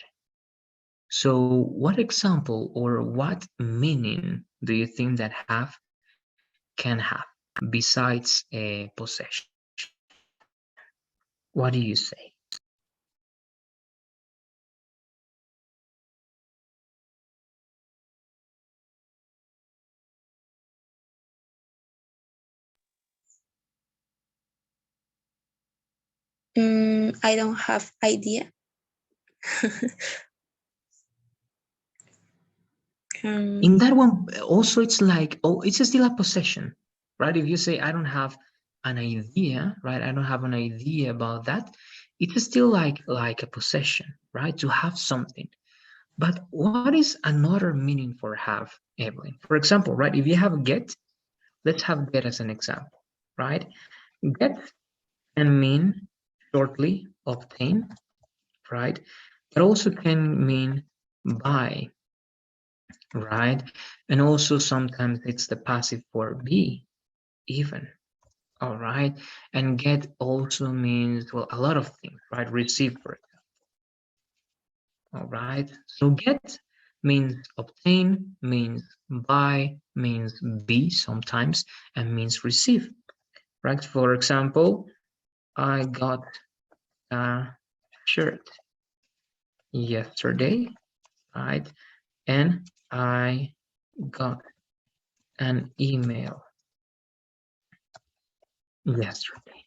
So what example or what meaning do you think that have can have besides a possession? What do you say? I don't have idea. In that one, also it's like, oh, it's still a possession, right? If you say, I don't have an idea, right? I don't have an idea about that. It's still like a possession, right? To have something. But what is another meaning for have, Evelyn? For example, right? If you have get, let's have get as an example, right? Get can mean shortly obtain, right? But also can mean buy, right? And also sometimes it's the passive for be, even, all right? And get also means, well, a lot of things, right? Receive, for example, all right? So get means obtain, means buy, means be sometimes, and means receive, right? For example, I got a shirt yesterday, right? And I got an email yesterday,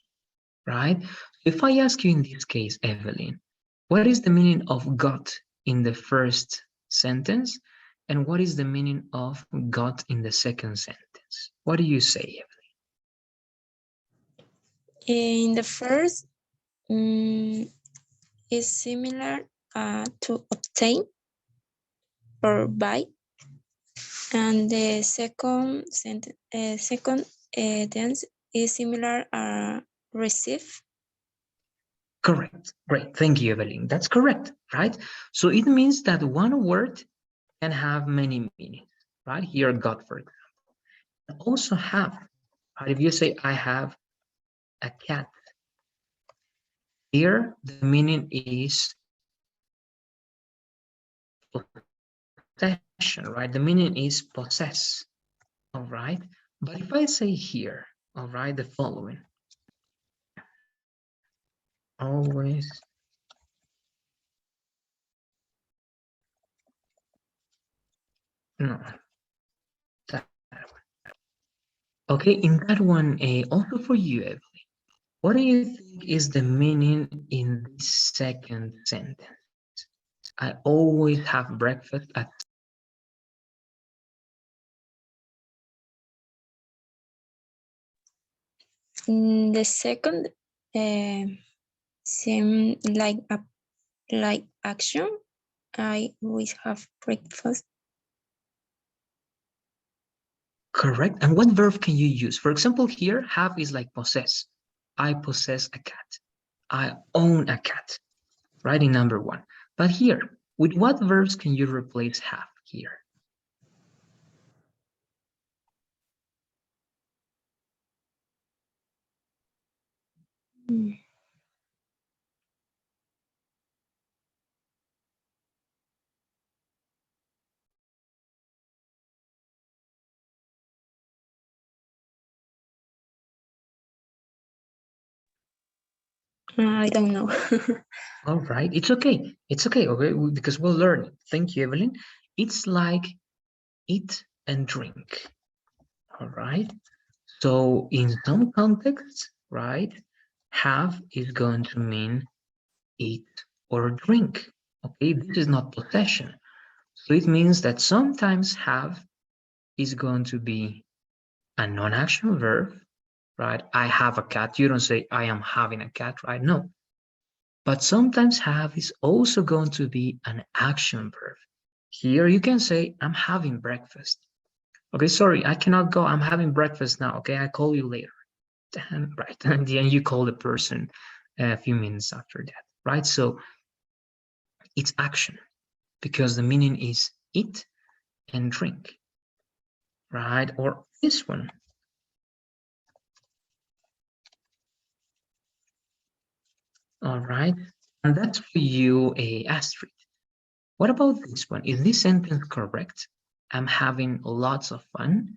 right? If I ask you in this case, Evelyn, what is the meaning of got in the first sentence? And what is the meaning of got in the second sentence? What do you say, Evelyn? In the first, is similar to obtain or buy, and the second tense is similar receive. Correct. Great. Thank you, Evelyn. That's correct, right? So it means that one word can have many meanings, right? Here, got, for example. Also have, right? If you say, I have a cat, here the meaning is possession, right? The meaning is possess, all right? But if I say here, all right, the following, always no, that one. Okay, in that one, also for you, Evelyn, what do you think is the meaning in the second sentence? I always have breakfast at The second seem like action. I always have breakfast. correct. And what verb can you use? For example, here, have is like possess. I possess a cat. I own a cat, right? In number one. But here, with what verbs can you replace have here? Mm. I don't know. All right, it's okay. It's okay, okay, because we'll learn it. Thank you, Evelyn. It's like eat and drink. All right. So in some contexts, right, have is going to mean eat or drink. Okay, this is not possession. So it means that sometimes have is going to be a non-action verb, right? I have a cat. You don't say I am having a cat, right? No. But sometimes have is also going to be an action verb. Here you can say I'm having breakfast. Okay, sorry, I cannot go. I'm having breakfast now. Okay, I call you later. Right, and then you call the person a few minutes after that, right? So it's action because the meaning is eat and drink, right? Or this one. All right, and that's for you, Astrid. What about this one? Is this sentence correct? I'm having lots of fun.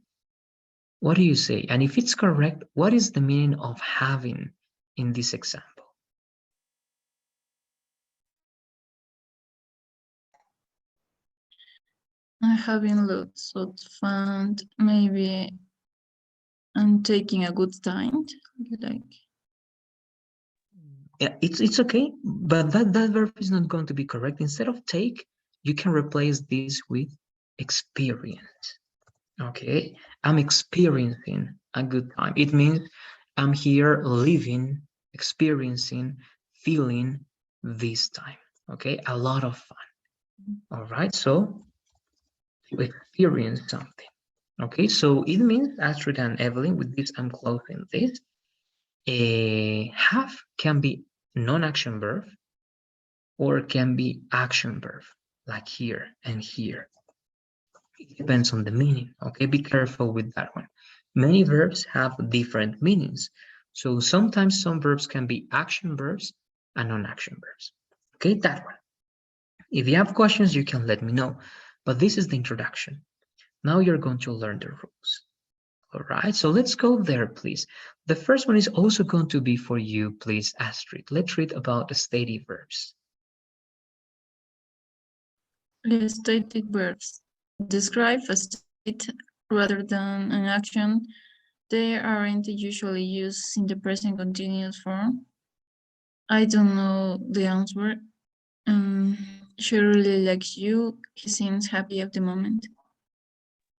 What do you say? And if it's correct, what is the meaning of having in this example? I'm having lots of fun. Maybe I'm taking a good time. Like It's okay, but that verb is not going to be correct. Instead of take, you can replace this with experience. Okay, I'm experiencing a good time. It means I'm here living, experiencing, feeling this time. Okay, a lot of fun. All right, so to experience something. Okay, so it means Astrid and Evelyn, with this, I'm closing this. A have can be non-action verb or can be action verb, like here and here. It depends on the meaning. Okay, be careful with that one. Many verbs have different meanings. So sometimes some verbs can be action verbs and non-action verbs. Okay, that one. If you have questions, you can let me know. But this is the introduction. Now you're going to learn the rules. All right, so let's go there, please. The first one is also going to be for you, please, Astrid. Let's read about the stative verbs. Static verbs describe a state rather than an action. They aren't usually used in the present continuous form. I don't know the answer. She really likes you. He seems happy at the moment.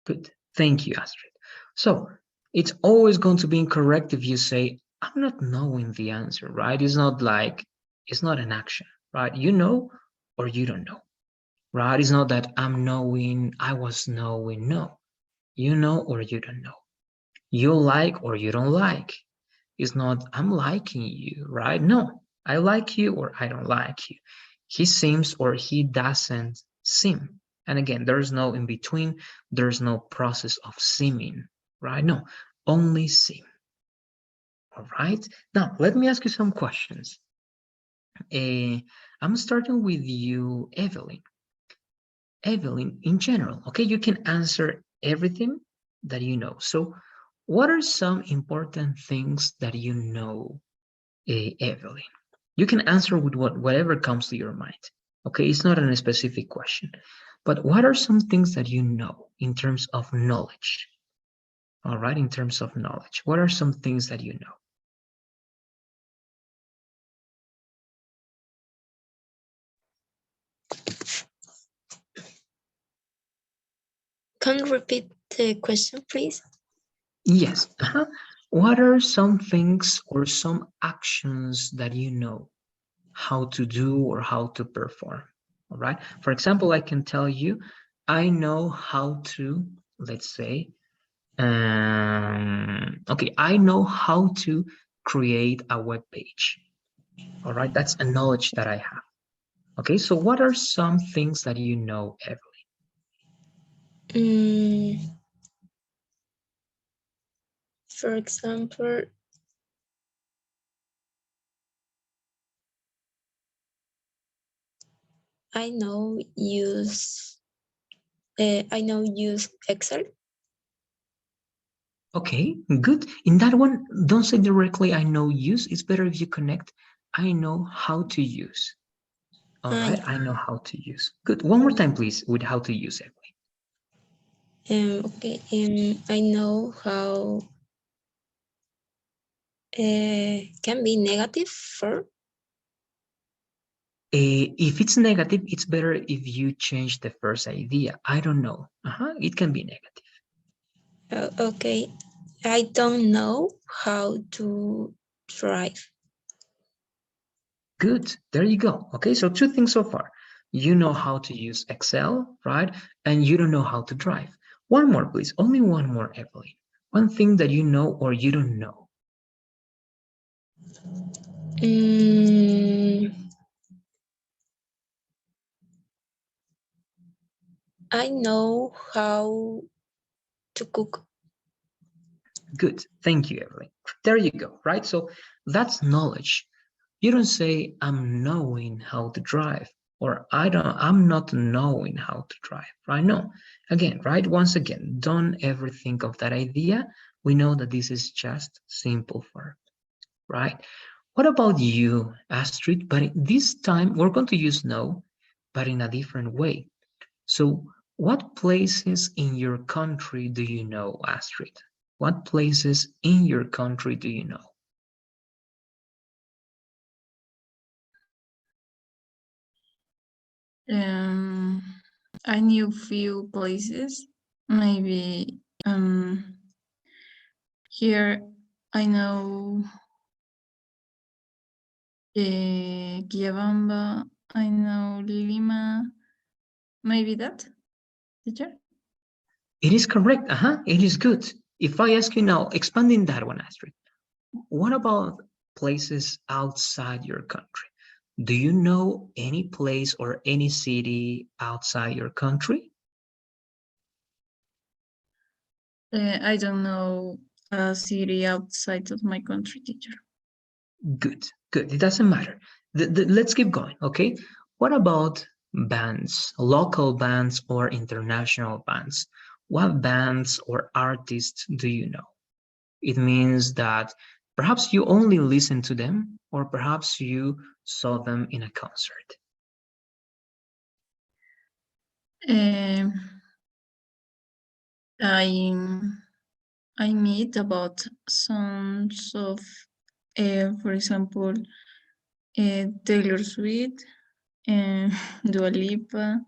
Good. Thank you, Astrid. So it's always going to be incorrect if you say, I'm not knowing the answer, right? It's not like, it's not an action, right? You know or you don't know, right? It's not that I'm knowing, I was knowing. No, you know or you don't know. You like or you don't like. It's not, I'm liking you, right? No, I like you or I don't like you. He seems or he doesn't seem. And again, there's no in between, there's no process of seeming, right? No, only seem. All right. Now, let me ask you some questions. I'm starting with you, Evelyn. Evelyn, in general, okay, you can answer everything that you know. So, what are some important things that you know, Evelyn? You can answer with whatever comes to your mind. Okay, it's not a specific question. But what are some things that you know in terms of knowledge? All right, in terms of knowledge, what are some things that you know? Can you repeat the question, please? Yes. What are some things or some actions that you know how to do or how to perform? All right. For example, I can tell you, I know how to, let's say, okay, I know how to create a web page. All right, that's a knowledge that I have. Okay, so what are some things that you know, Evelyn? For example, I know use Excel. Okay, good. In that one, don't say directly I know use. It's better if you connect I know how to use. All right, I know how to use. Good. One more time, please, with how to use, Evelyn. Okay. I know how can be negative for. If it's negative, it's better if you change the first idea. I don't know. It can be negative. Okay. I don't know how to drive. Good. There you go. Okay, so two things so far. You know how to use Excel, right? And you don't know how to drive. One more, please. Only one more, Evelyn. One thing that you know or you don't know. I know how to cook. Good. Thank you, Evelyn. There you go, right? So that's knowledge. You don't say I'm knowing how to drive or I'm not knowing how to drive, right? No. Again, right? Once again, don't ever think of that idea. We know that this is just simple verb, right? What about you, Astrid? But this time we're going to use know, but in a different way. So what places in your country do you know, Astrid? What places in your country do you know? I knew few places. Maybe here I know Kiabamba, I know Lima, maybe that, teacher? It is correct. It is good. If I ask you now, expanding that one, Astrid, what about places outside your country? Do you know any place or any city outside your country? I don't know a city outside of my country, teacher. Good, good. It doesn't matter. Let's keep going, okay? What about bands, local bands or international bands? What bands or artists do you know? It means that perhaps you only listen to them or perhaps you saw them in a concert. Um, I I meet about songs of, for example, Taylor Swift, uh, Dua Lipa.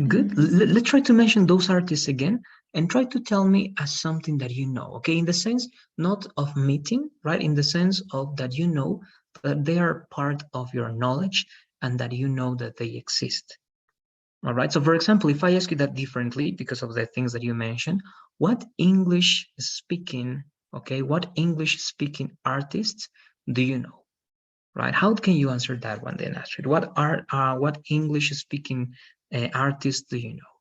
Good. Let's try to mention those artists again and try to tell me as something that you know, okay? In the sense not of meeting, right? In the sense of that you know that they are part of your knowledge and that you know that they exist. All right. So, for example, if I ask you that differently because of the things that you mentioned, what English speaking, okay, what English speaking artists do you know? Right? How can you answer that one then, Astrid? What English speaking artists do you know?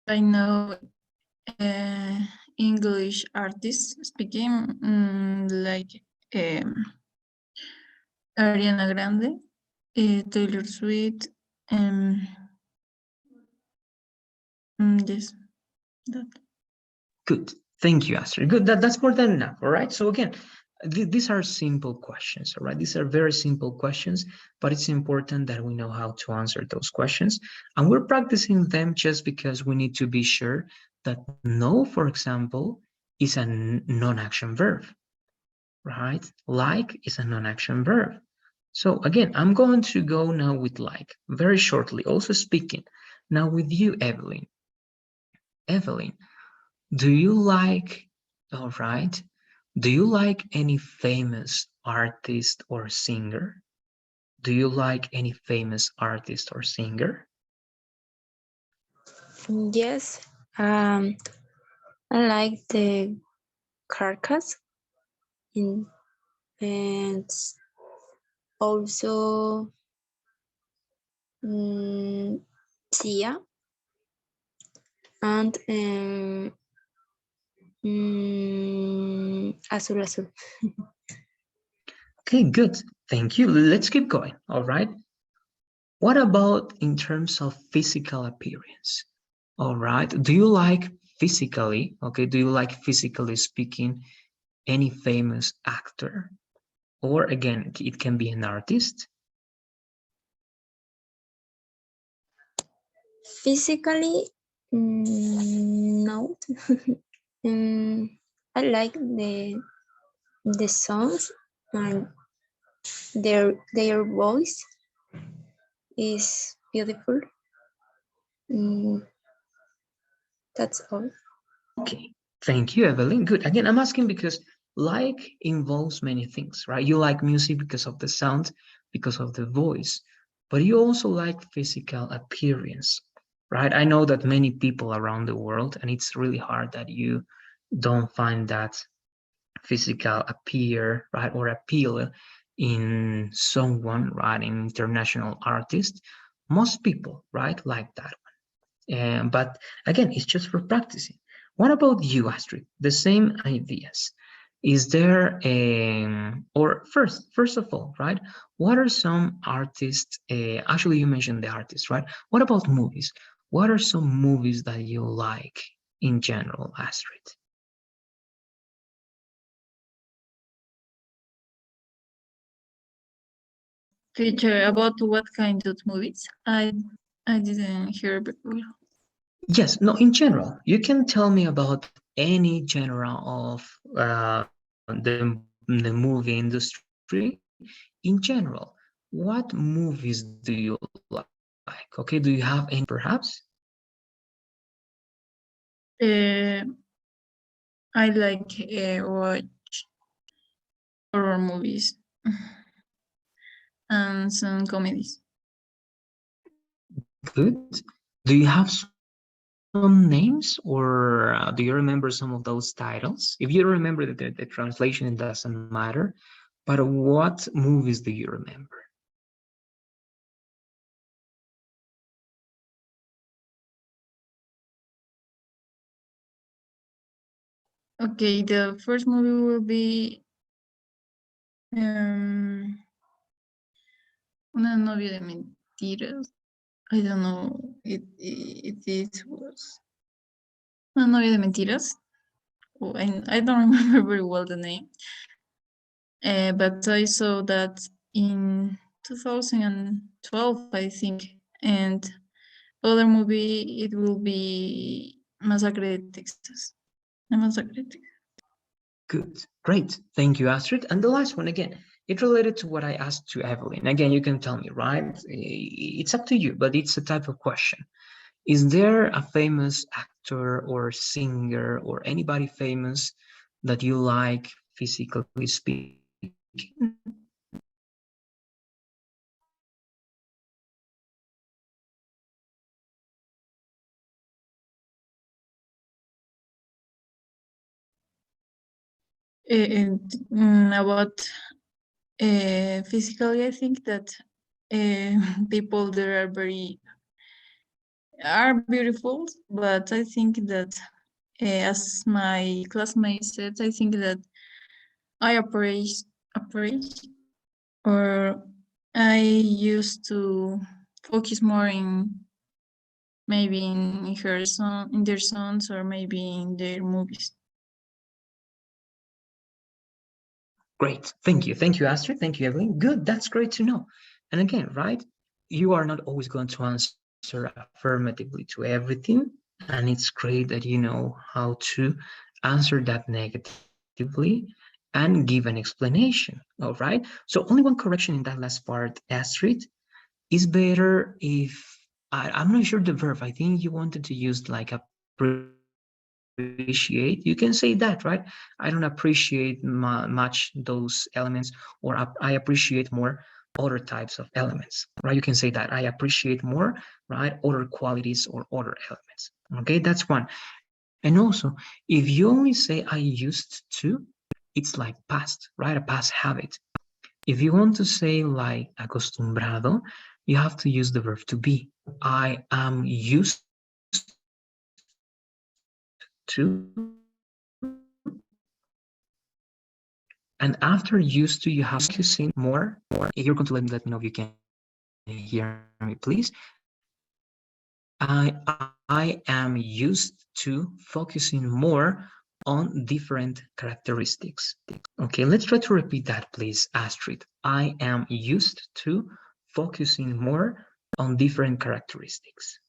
I know English artists speaking like um, Ariana Grande, Taylor Swift, yes, that. Good. Thank you, Astrid. Good. That's more than enough. All right. So again, these are simple questions. All right. These are very simple questions, but it's important that we know how to answer those questions. And we're practicing them just because we need to be sure that no, for example, is a non-action verb, right? Like is a non-action verb. So again, I'm going to go now with like very shortly, also speaking. Now with you, Evelyn. Evelyn, do you like, all right, do you like any famous artist or singer? Do you like any famous artist or singer? Yes, I like the carcass in, and also Sia and Azul Azul. Okay, good. Thank you. Let's keep going. All right. What about in terms of physical appearance? All right. Do you like physically, okay, do you like physically speaking any famous actor? Or again, it can be an artist. Physically, no. I like the songs and their voice is beautiful. Mm, that's all. Okay, thank you, Evelyn. Good. Again, I'm asking because like involves many things, right? You like music because of the sound, because of the voice, but you also like physical appearance, right? I know that many people around the world, and it's really hard that you don't find that physical appear, right, or appeal in someone, right, an international artist. Most people, right, like that. But again, it's just for practicing. What about you, Astrid? The same ideas. Is there or first of all, right? What are some artists? Actually, you mentioned the artists, right? What about movies? What are some movies that you like in general, Astrid? Teacher, about what kind of movies? I didn't hear before. Yes, no, in general, you can tell me about any genre of the movies that you like. the movie industry in general. What movies do you like? Okay, do you have any perhaps? Uh, I like watch horror movies and some comedies. Good. Do you have some names, or do you remember some of those titles? If you don't remember the translation, it doesn't matter. But what movies do you remember? Okay, the first movie will be Una novia de mentiras. I don't know. It was Una novia de mentiras. Oh, I don't remember very well the name. But I saw that in 2012, I think. And other movie, it will be Masacre de Texas. Masacre de Texas. Good. Great. Thank you, Astrid. And the last one, again, it's related to what I asked to Evelyn. Again, you can tell me, right? It's up to you, but it's a type of question. Is there a famous actor or singer or anybody famous that you like, physically speaking? About physically, I think that people there are beautiful, but I think that as my classmate said, I think that I approach or I used to focus more in maybe in their songs or maybe in their movies. Great. Thank you. Thank you, Astrid. Thank you, Evelyn. Good. That's great to know. And again, right, you are not always going to answer affirmatively to everything. And it's great that you know how to answer that negatively and give an explanation. All right. So only one correction in that last part, Astrid, is better if I'm not sure the verb. I think you wanted to use like appreciate. You can say that, right? I don't appreciate much those elements, or I appreciate more other types of elements, right? You can say that I appreciate more, right, other qualities or other elements. Okay, that's one. And also, if you only say I used to, it's like past, right? A past habit. If you want to say like acostumbrado, you have to use the verb to be. I am used to, and after used to, you have focusing more. You're going to let me know if you can hear me, please. I am used to focusing more on different characteristics. Okay, let's try to repeat that, please, Astrid. I am used to focusing more on different characteristics.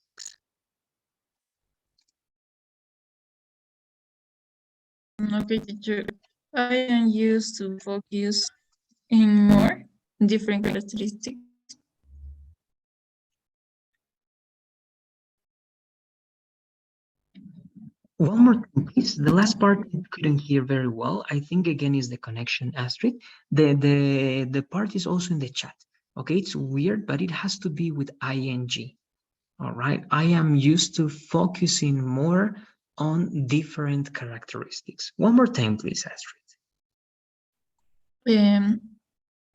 Okay, teacher. I am used to focus in more different characteristics. One more thing, please. The last part I couldn't hear very well. I think again is the connection, Astrid. The part is also in the chat. Okay, it's weird, but it has to be with ing. All right. I am used to focusing more on different characteristics. One more time, please, Astrid. Um,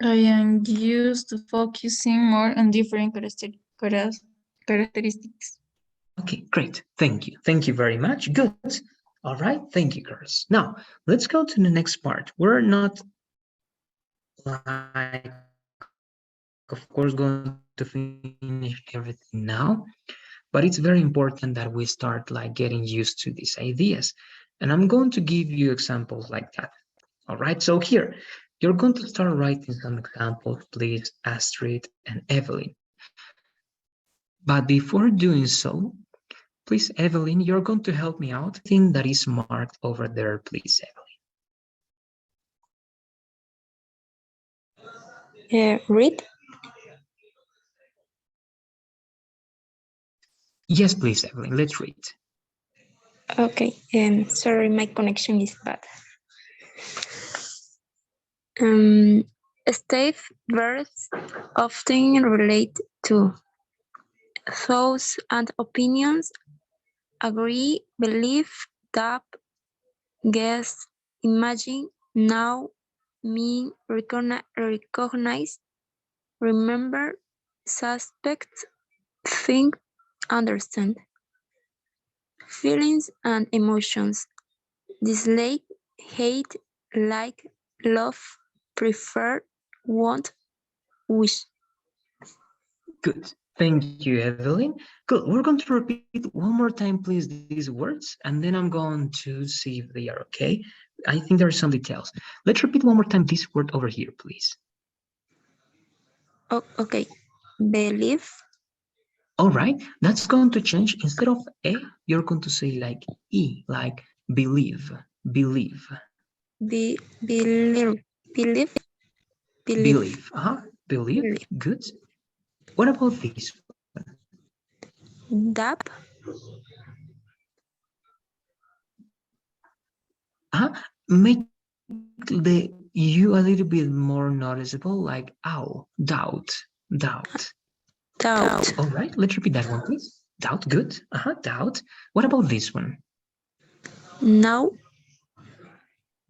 I am used to focusing more on different characteristics. Okay, great. Thank you. Thank you very much. Good. All right. Thank you, girls. Now, let's go to the next part. We're not like, of course, going to finish everything now, but it's very important that we start like getting used to these ideas. And I'm going to give you examples like that. All right. So here, you're going to start writing some examples, please, Astrid and Evelyn. But before doing so, please, Evelyn, you're going to help me out with everything that is marked over there, please, Evelyn. Read. Yes, please, Evelyn, let's read. Okay. Sorry, my connection is bad. Um, State verbs often relate to thoughts and opinions, agree, believe, doubt, guess, imagine, know, mean, recognize, remember, suspect, think, understand. Feelings and emotions, dislike, hate, like, love, prefer, want, wish. Good. Thank you, Evelyn. Good. We're going to repeat one more time, please, these words, and then I'm going to see if they are okay. I think there are some details. Let's repeat one more time this word over here, please. Oh, okay. Believe, All right. That's going to change. Instead of A, you're going to say like E, like believe, believe, believe, believe, believe, believe. Believe. believe. Good. What about this one? Dab, Make the you a little bit more noticeable, like ow, doubt, doubt. doubt. All right, let's repeat that one, please. Doubt, good. Doubt. What about this one? Now,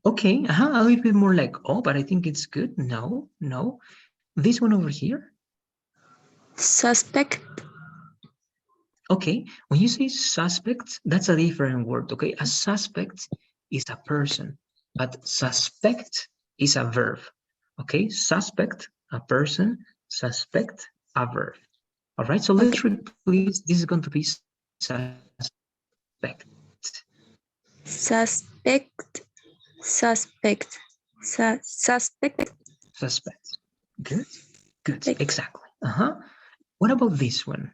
Okay, a little bit more like oh, but I think it's good. No, no. This one over here. suspect, Okay, when you say suspect, that's a different word. Okay, a suspect is a person, but suspect is a verb. Okay, suspect, a person, suspect, a verb. All right, so okay. let's replace. This is going to be suspect. Suspect, suspect, suspect, Suspect. Good. Good. suspect. Exactly. What about this one?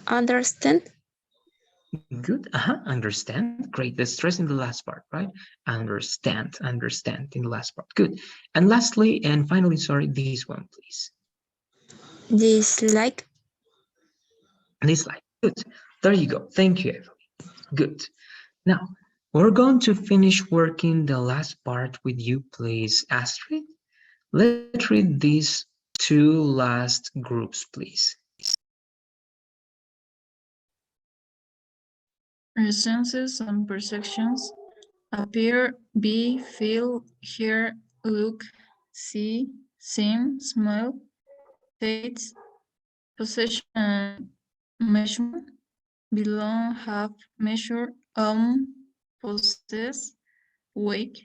Understand, Good. Understand. Great. The stress in the last part, right? Understand. Understand in the last part. Good. And lastly, and finally, sorry, this one, please. dislike, Dislike. Good. There you go. Thank you, Evelyn. Good. Now, we're going to finish working the last part with you, please, Astrid. Let's read these two last groups, please. Our senses and perceptions appear, be, feel, hear, look, see, seem, smell, taste, possession, and measurement, belong, have, measure, possess, wake.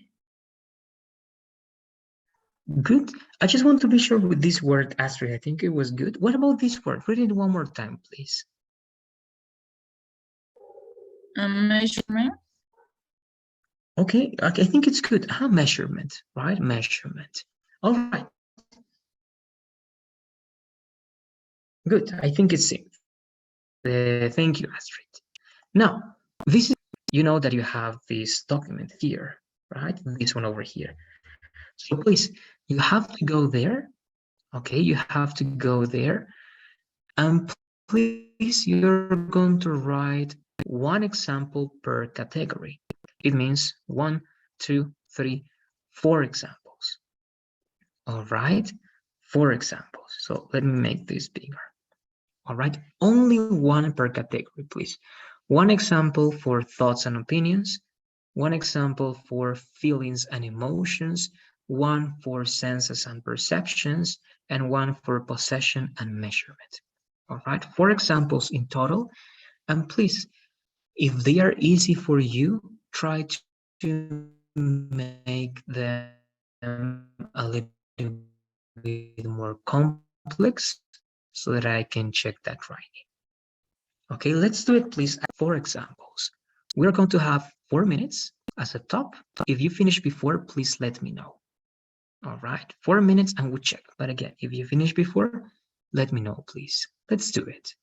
Good. I just want to be sure with this word, Astrid. I think it was good. What about this word? Read it one more time, please. Measurement. Okay, I think it's good. Measurement, right? Measurement. All right. Good. I think it's it. Thank you, Astrid. Now, this is, you know that you have this document here, right? This one over here. So please, you have to go there. Okay, you have to go there. And please, you're going to write one example per category. It means 4 examples. All right, 4 examples. So let me make this bigger. All right, only one per category, please. One example for thoughts and opinions, one example for feelings and emotions, one for senses and perceptions, and one for possession and measurement. All right, 4 examples in total. And please, if they are easy for you, try to make them a little bit more complex so that I can check that writing. Okay, let's do it, please. 4 examples. We are going to have 4 minutes as a top. If you finish before, please let me know. All right, 4 minutes and we'll check. But again, if you finish before, let me know, please. Let's do it.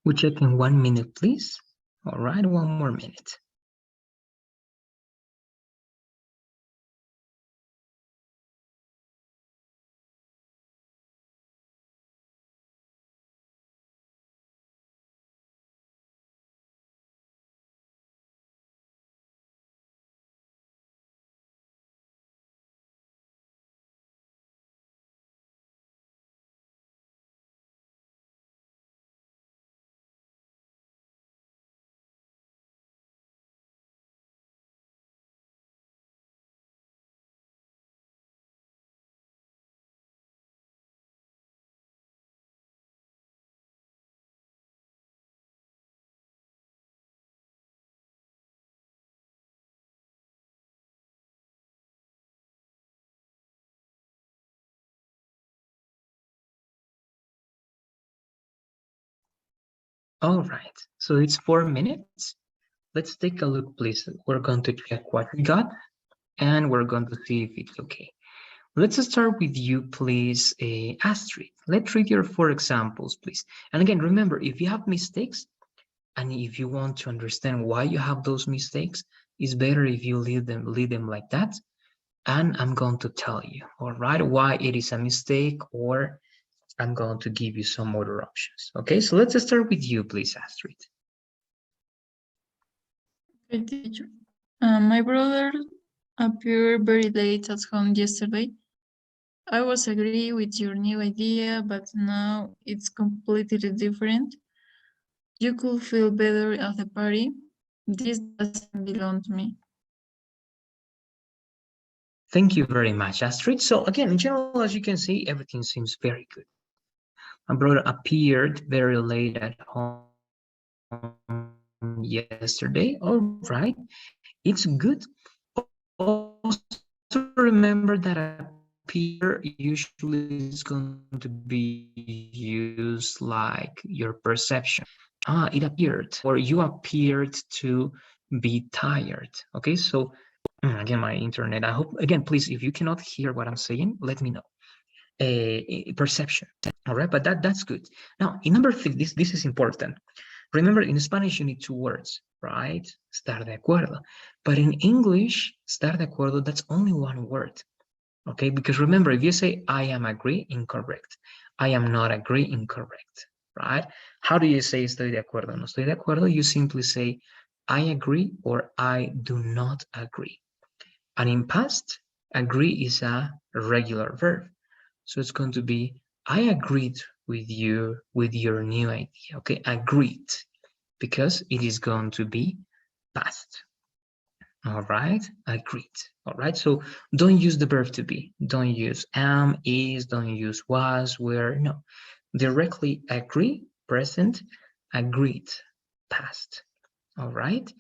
We check in 1 minute, please. All right, 1 more minute. All right, so it's 4 minutes. Let's take a look, please. We're going to check what we got, and we're going to see if it's okay. Let's start with you, please, Astrid. Let's read your 4 examples, please. And again, remember, if you have mistakes, and if you want to understand why you have those mistakes, it's better if you leave them like that. And I'm going to tell you, all right, why it is a mistake, or I'm going to give you some other options. Okay, so let's start with you, please, Astrid. Okay, teacher. My brother appeared very late at home yesterday. I was agree with your new idea, but now it's completely different. You could feel better at the party. This doesn't belong to me. Thank you very much, Astrid. So again, in general, as you can see, everything seems very good. My brother appeared very late at home yesterday. All right, it's good. Also remember that appear usually is going to be used like your perception. It appeared, or you appeared to be tired. Okay, so again, my internet, I hope, again, please, if you cannot hear what I'm saying, let me know. Perception. All right, but that's good. Now, in number 3, this is important. Remember, in Spanish you need 2 words, right? Estar de acuerdo. But in English, estar de acuerdo, that's only 1 word. Okay, because remember, if you say I am agree, incorrect. I am not agree, incorrect, right? How do you say estoy de acuerdo? No estoy de acuerdo. You simply say I agree or I do not agree. And in past, agree is a regular verb. So it's going to be I agreed with your new idea. Okay, agreed, because it is going to be past. All right, agreed. All right, so don't use the verb to be. Don't use am, is, don't use was, were. No, directly agree, present, agreed, past. All right.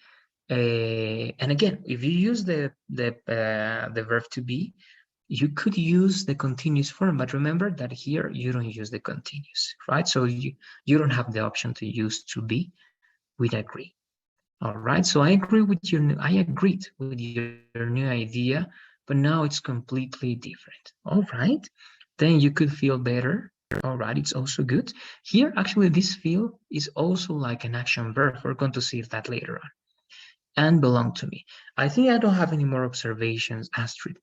And again, if you use the verb to be, you could use the continuous form, but remember that here you don't use the continuous, right? So you don't have the option to use to be with agree. All right, so I agree with your new, I agreed with your new idea, but now it's completely different. All right, then you could feel better. All right, it's also good. Here, actually, this feel is also like an action verb. We're going to see that later on. And belong to me. I think I don't have any more observations, Astrid.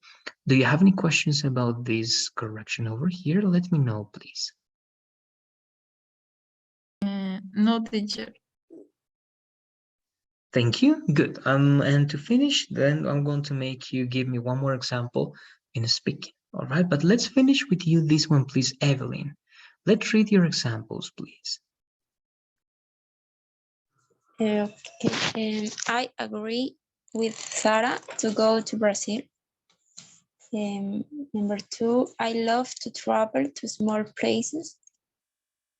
Do you have any questions about this correction over here? Let me know, please. No, teacher. Thank you. Good. And to finish, then I'm going to make you give me 1 more example in speaking. All right, but let's finish with you this one, please, Evelyn. Let's read your examples, please. Okay. I agree with Sarah to go to Brazil. Number 2, I love to travel to small places.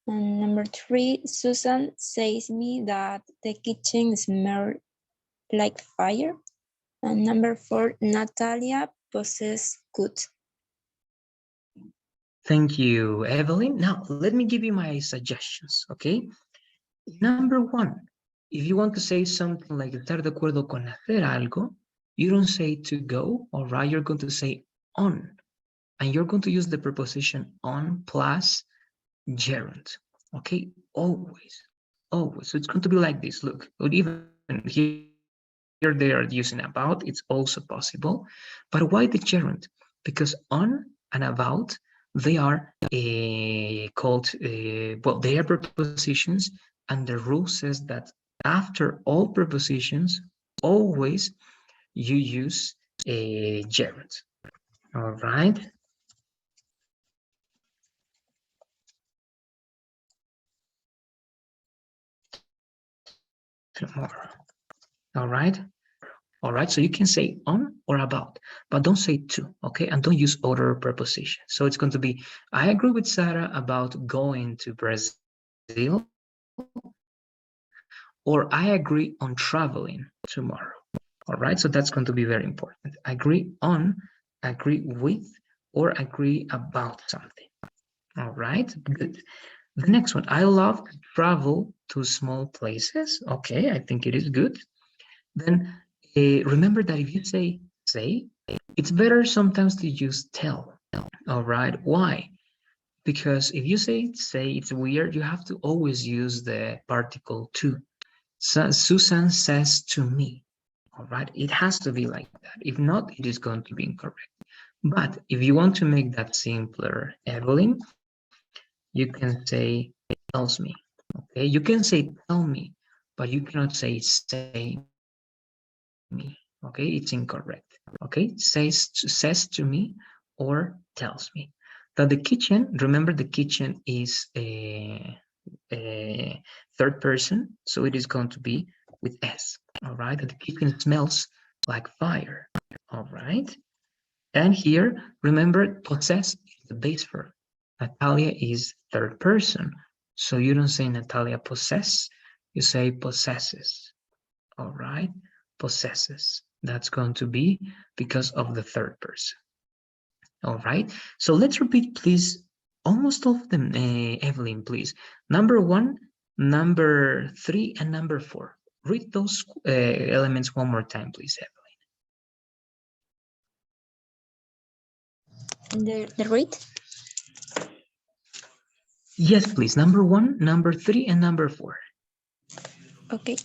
And number 3, Susan says me that the kitchen smells like fire. And number 4, Natalia possesses good. Thank you, Evelyn. Now, let me give you my suggestions, okay? Number 1, if you want to say something like estar de acuerdo con hacer algo, you don't say to go, all right? You're going to say on. And you're going to use the preposition on plus gerund, okay? Always, always. So it's going to be like this. Look, but even here they are using about. It's also possible. But why the gerund? Because on and about they are called well, they are prepositions, and the rule says that after all prepositions, always you use a gerund. All right. Tomorrow. All right. All right. So you can say on or about, but don't say to. Okay. And don't use other prepositions. So it's going to be I agree with Sarah about going to Brazil, or I agree on traveling tomorrow. All right. So that's going to be very important. Agree on, agree with, or agree about something. All right. Good. The next one, I love to travel to small places. Okay, I think it is good. Then remember that if you say, it's better sometimes to use tell. All right. Why? Because if you say, it's weird, you have to always use the particle to. So, Susan says to me. All right. It has to be like that. If not, it is going to be incorrect. But if you want to make that simpler, Evelyn, you can say tells me. Okay, you can say tell me, but you cannot say me. Okay, it's incorrect. Okay, says to me or tells me. That the kitchen, remember the kitchen is a third person, so it is going to be with S. All right, that the kitchen smells like fire. All right. And here, remember, possess is the base verb. Natalia is third person. So you don't say Natalia possess, you say possesses. All right, possesses. That's going to be because of the third person. All right, so let's repeat, please, almost all of them, Evelyn, please. Number 1, number 3, and number 4. Read those elements one more time, please, Evelyn. The read. Yes, please. Number 1, number 3, and number 4. Okay,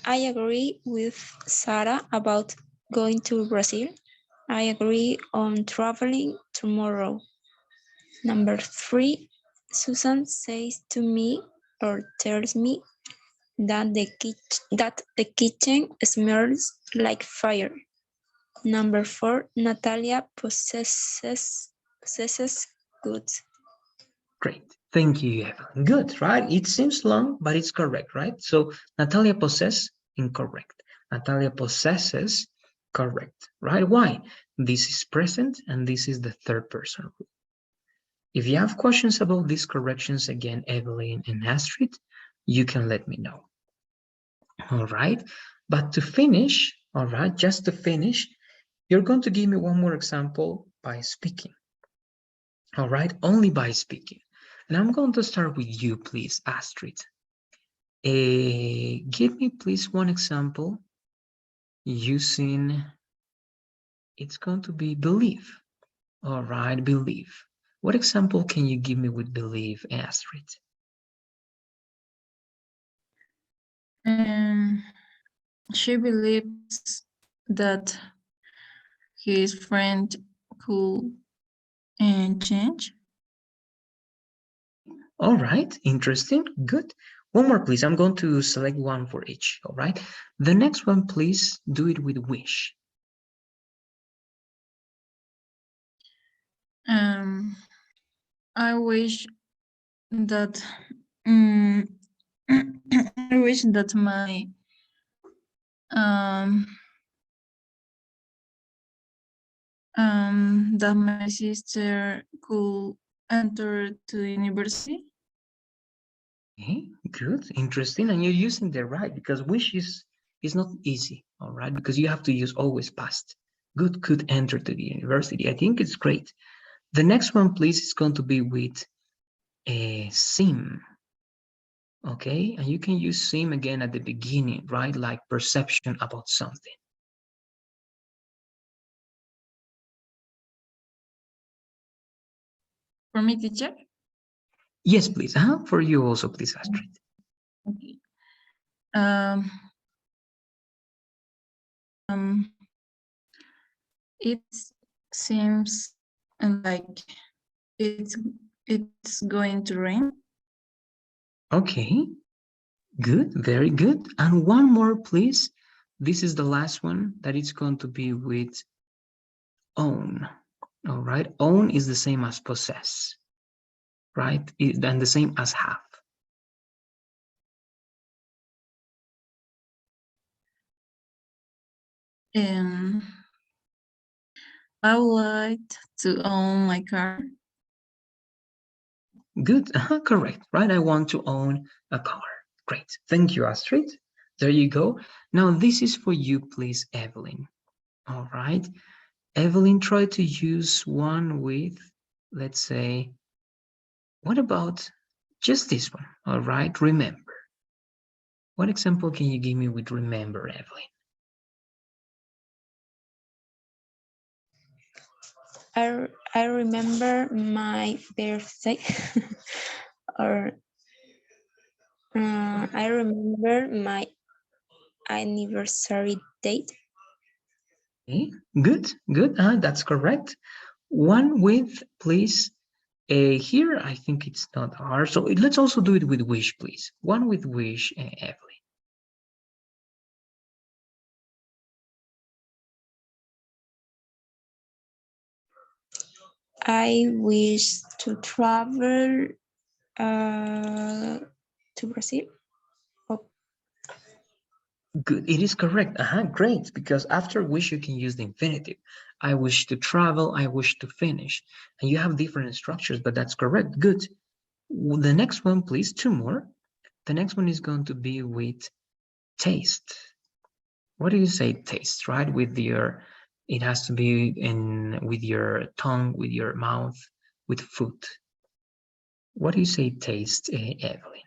I agree with Sarah about going to Brazil. I agree on traveling tomorrow. Number 3, Susan says to me or tells me that the kitchen smells like fire. Number 4, Natalia possesses goods. Great. Thank you, Evelyn. Good, right? It seems long, but it's correct, right? So Natalia possesses, incorrect. Natalia possesses, correct, right? Why? This is present and this is the third person rule. If you have questions about these corrections, again, Evelyn and Astrid, you can let me know. All right. But to finish, all right, just to finish, you're going to give me one more example by speaking. All right, only by speaking. And I'm going to start with you, please, Astrid. Give me, please, one example using, it's going to be believe. All right, believe. What example can you give me with believe, Astrid? Um, she believes that his friend could change. All right, interesting, good. One more, please. I'm going to select one for each, all right? The next one, please, do it with wish. I wish that I wish that my sister could enter to university. Okay, good, interesting. And you're using the right because wish is not easy, all right? Because you have to use always past. Good, could enter to the university. I think it's great. The next one, please, is going to be with a seem. Okay, and you can use seem again at the beginning, right? Like perception about something. For me, teacher. Yes, please. For you also, please, Astrid. Okay. Um, it seems like it's going to rain. Okay, good, very good. And one more, please. This is the last one that it's going to be with own. All right, own is the same as possess, right? And the same as have. I would like to own my car. Good, correct, right? I want to own a car. Great, thank you, Astrid. There you go. Now this is for you, please, Evelyn. All right, Evelyn, try to use one with, let's say, what about just this one? All right, remember. What example can you give me with remember, Evelyn? I remember my birthday or I remember my anniversary date. Okay, good, good. That's correct. One with, please. Here, I think it's not hard. So let's also do it with wish, please. One with wish, Evelyn. I wish to travel to Brazil. Oh. Good, it is correct. Great, because after wish you can use the infinitive. I wish to travel, I wish to finish. And you have different structures, but that's correct. Good. The next one, please, two more. The next one is going to be with taste. What do you say taste, right? With your, it has to be in with your tongue, with your mouth, with food. What do you say taste, Evelyn?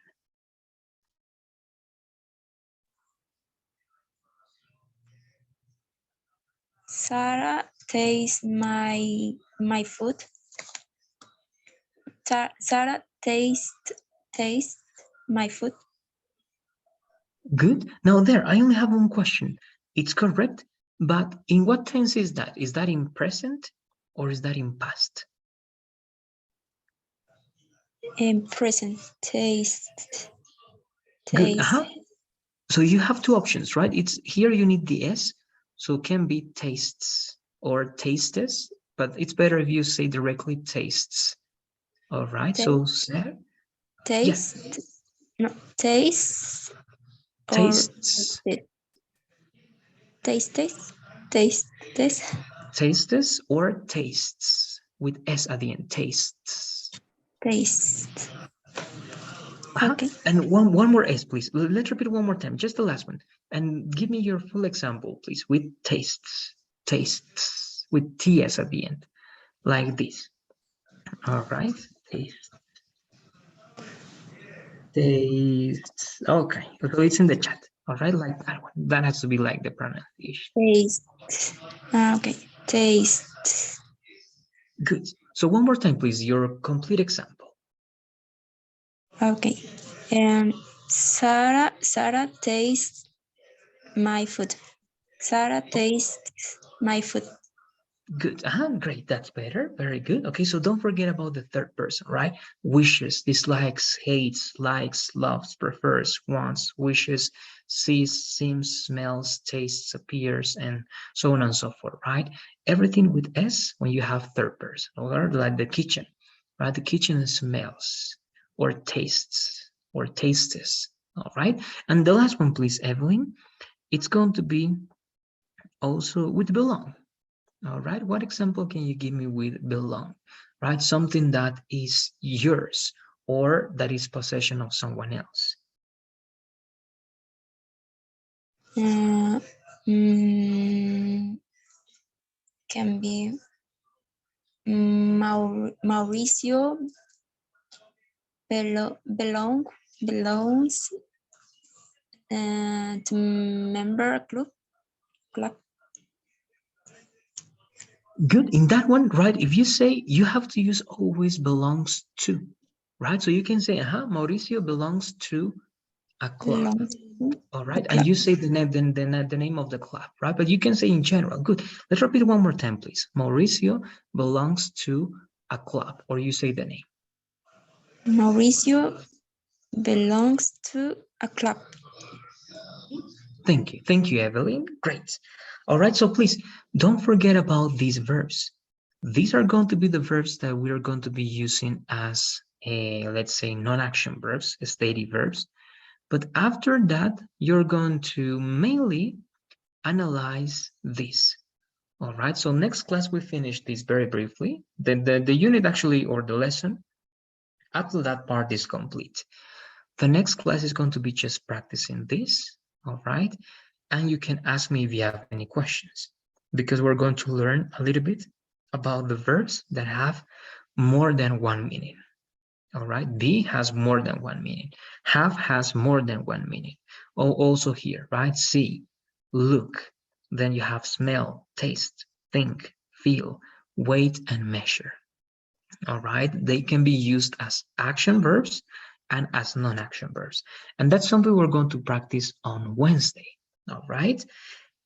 Sarah tastes my food. Sarah taste my food. Good. Now there, I only have one question. It's correct, but in what tense is that? Is that in present or is that in past? In present taste. Good. So you have two options, right? It's here you need the S, so it can be tastes or tastes, but it's better if you say directly tastes. All right. So Sarah, taste. yeah. No, taste. Tastes. Tastes or tastes with S at the end. Tastes. Taste. Okay. And one more S, please. Let's repeat one more time, just the last one. And give me your full example, please, with tastes. Tastes with TS at the end, like this. All right. Taste. Tastes. Okay. So it's in the chat. All right, like that one. That has to be like the pronunciation. Taste. Okay. Taste. Good. So one more time, please, your complete example. Okay. Sarah tastes my food. Sarah tastes my food. Good. Great. That's better. Very good. Okay, so don't forget about the third person, right? Wishes, dislikes, hates, likes, loves, prefers, wants, wishes, sees, seems, smells, tastes, appears, and so on and so forth, right? Everything with S when you have third person, or like the kitchen, right? The kitchen smells or tastes or tastes, all right? And the last one, please, Evelyn. It's going to be also with belong. All right, what example can you give me with belong? Right, something that is yours or that is possession of someone else. Can be Mauricio belongs to member club. Good. In that one, right, if you say, you have to use always belongs to, right? So you can say, Mauricio belongs to A club. belongs to All a right. And club. you say the name of the club, right? But you can say in general. Good. Let's repeat one more time, please. Mauricio belongs to a club, or you say the name. Mauricio belongs to a club. Thank you. Thank you, Evelyn. Great. All right. So please don't forget about these verbs. These are going to be the verbs that we are going to be using as a, let's say, non-action verbs, stative verbs. But after that, you're going to mainly analyze this. All right. So next class, we finish this very briefly. The unit actually, or the lesson, up to that part is complete. The next class is going to be just practicing this. All right. And you can ask me if you have any questions, because we're going to learn a little bit about the verbs that have more than one meaning. All right, be has more than one meaning. Have has more than one meaning. Oh, also here, right? See, look. Then you have smell, taste, think, feel, wait, and measure. All right, they can be used as action verbs and as non-action verbs. And that's something we're going to practice on Wednesday. All right.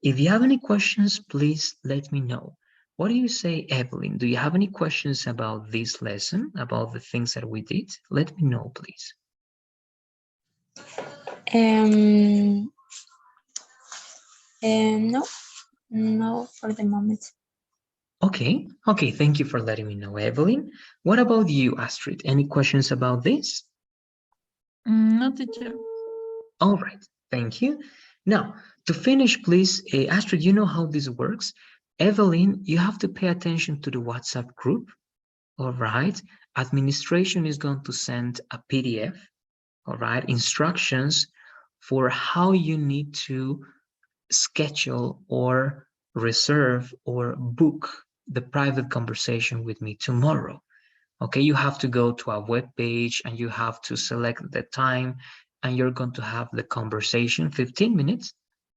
If you have any questions, please let me know. What do you say, Evelyn? Do you have any questions about this lesson, about the things that we did? Let me know, please. Um, no, no for the moment. Okay, thank you for letting me know, Evelyn. What about you, Astrid? Any questions about this? No, teacher. All right, thank you. Now, to finish, please, Astrid, you know how this works. Evelyn, you have to pay attention to the WhatsApp group. All right, administration is going to send a PDF, all right, instructions for how you need to schedule or reserve or book the private conversation with me tomorrow. Okay, you have to go to a web page and you have to select the time, and you're going to have the conversation 15 minutes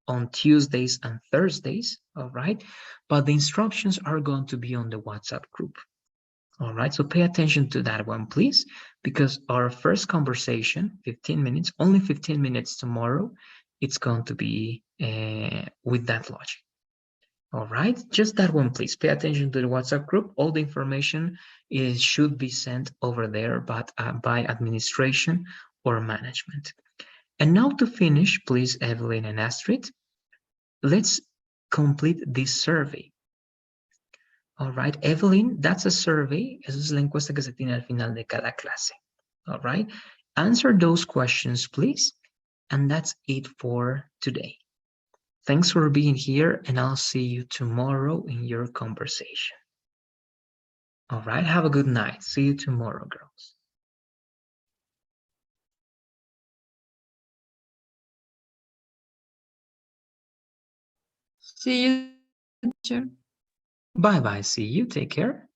on Tuesdays and Thursdays, all right? But the instructions are going to be on the WhatsApp group. All right, so pay attention to that one, please, because our first conversation, 15 minutes, only 15 minutes tomorrow, it's going to be with that logic. All right, just that one, please. Pay attention to the WhatsApp group. All the information should be sent over there, but by administration or management. And now to finish, please, Evelyn and Astrid, let's complete this survey. All right, Evelyn, that's a survey. Esa es la encuesta que se tiene al final de cada clase. All right, answer those questions, please. And that's it for today. Thanks for being here, and I'll see you tomorrow in your conversation. All right, have a good night. See you tomorrow, girls. See you, teacher. Bye-bye. See you. Take care.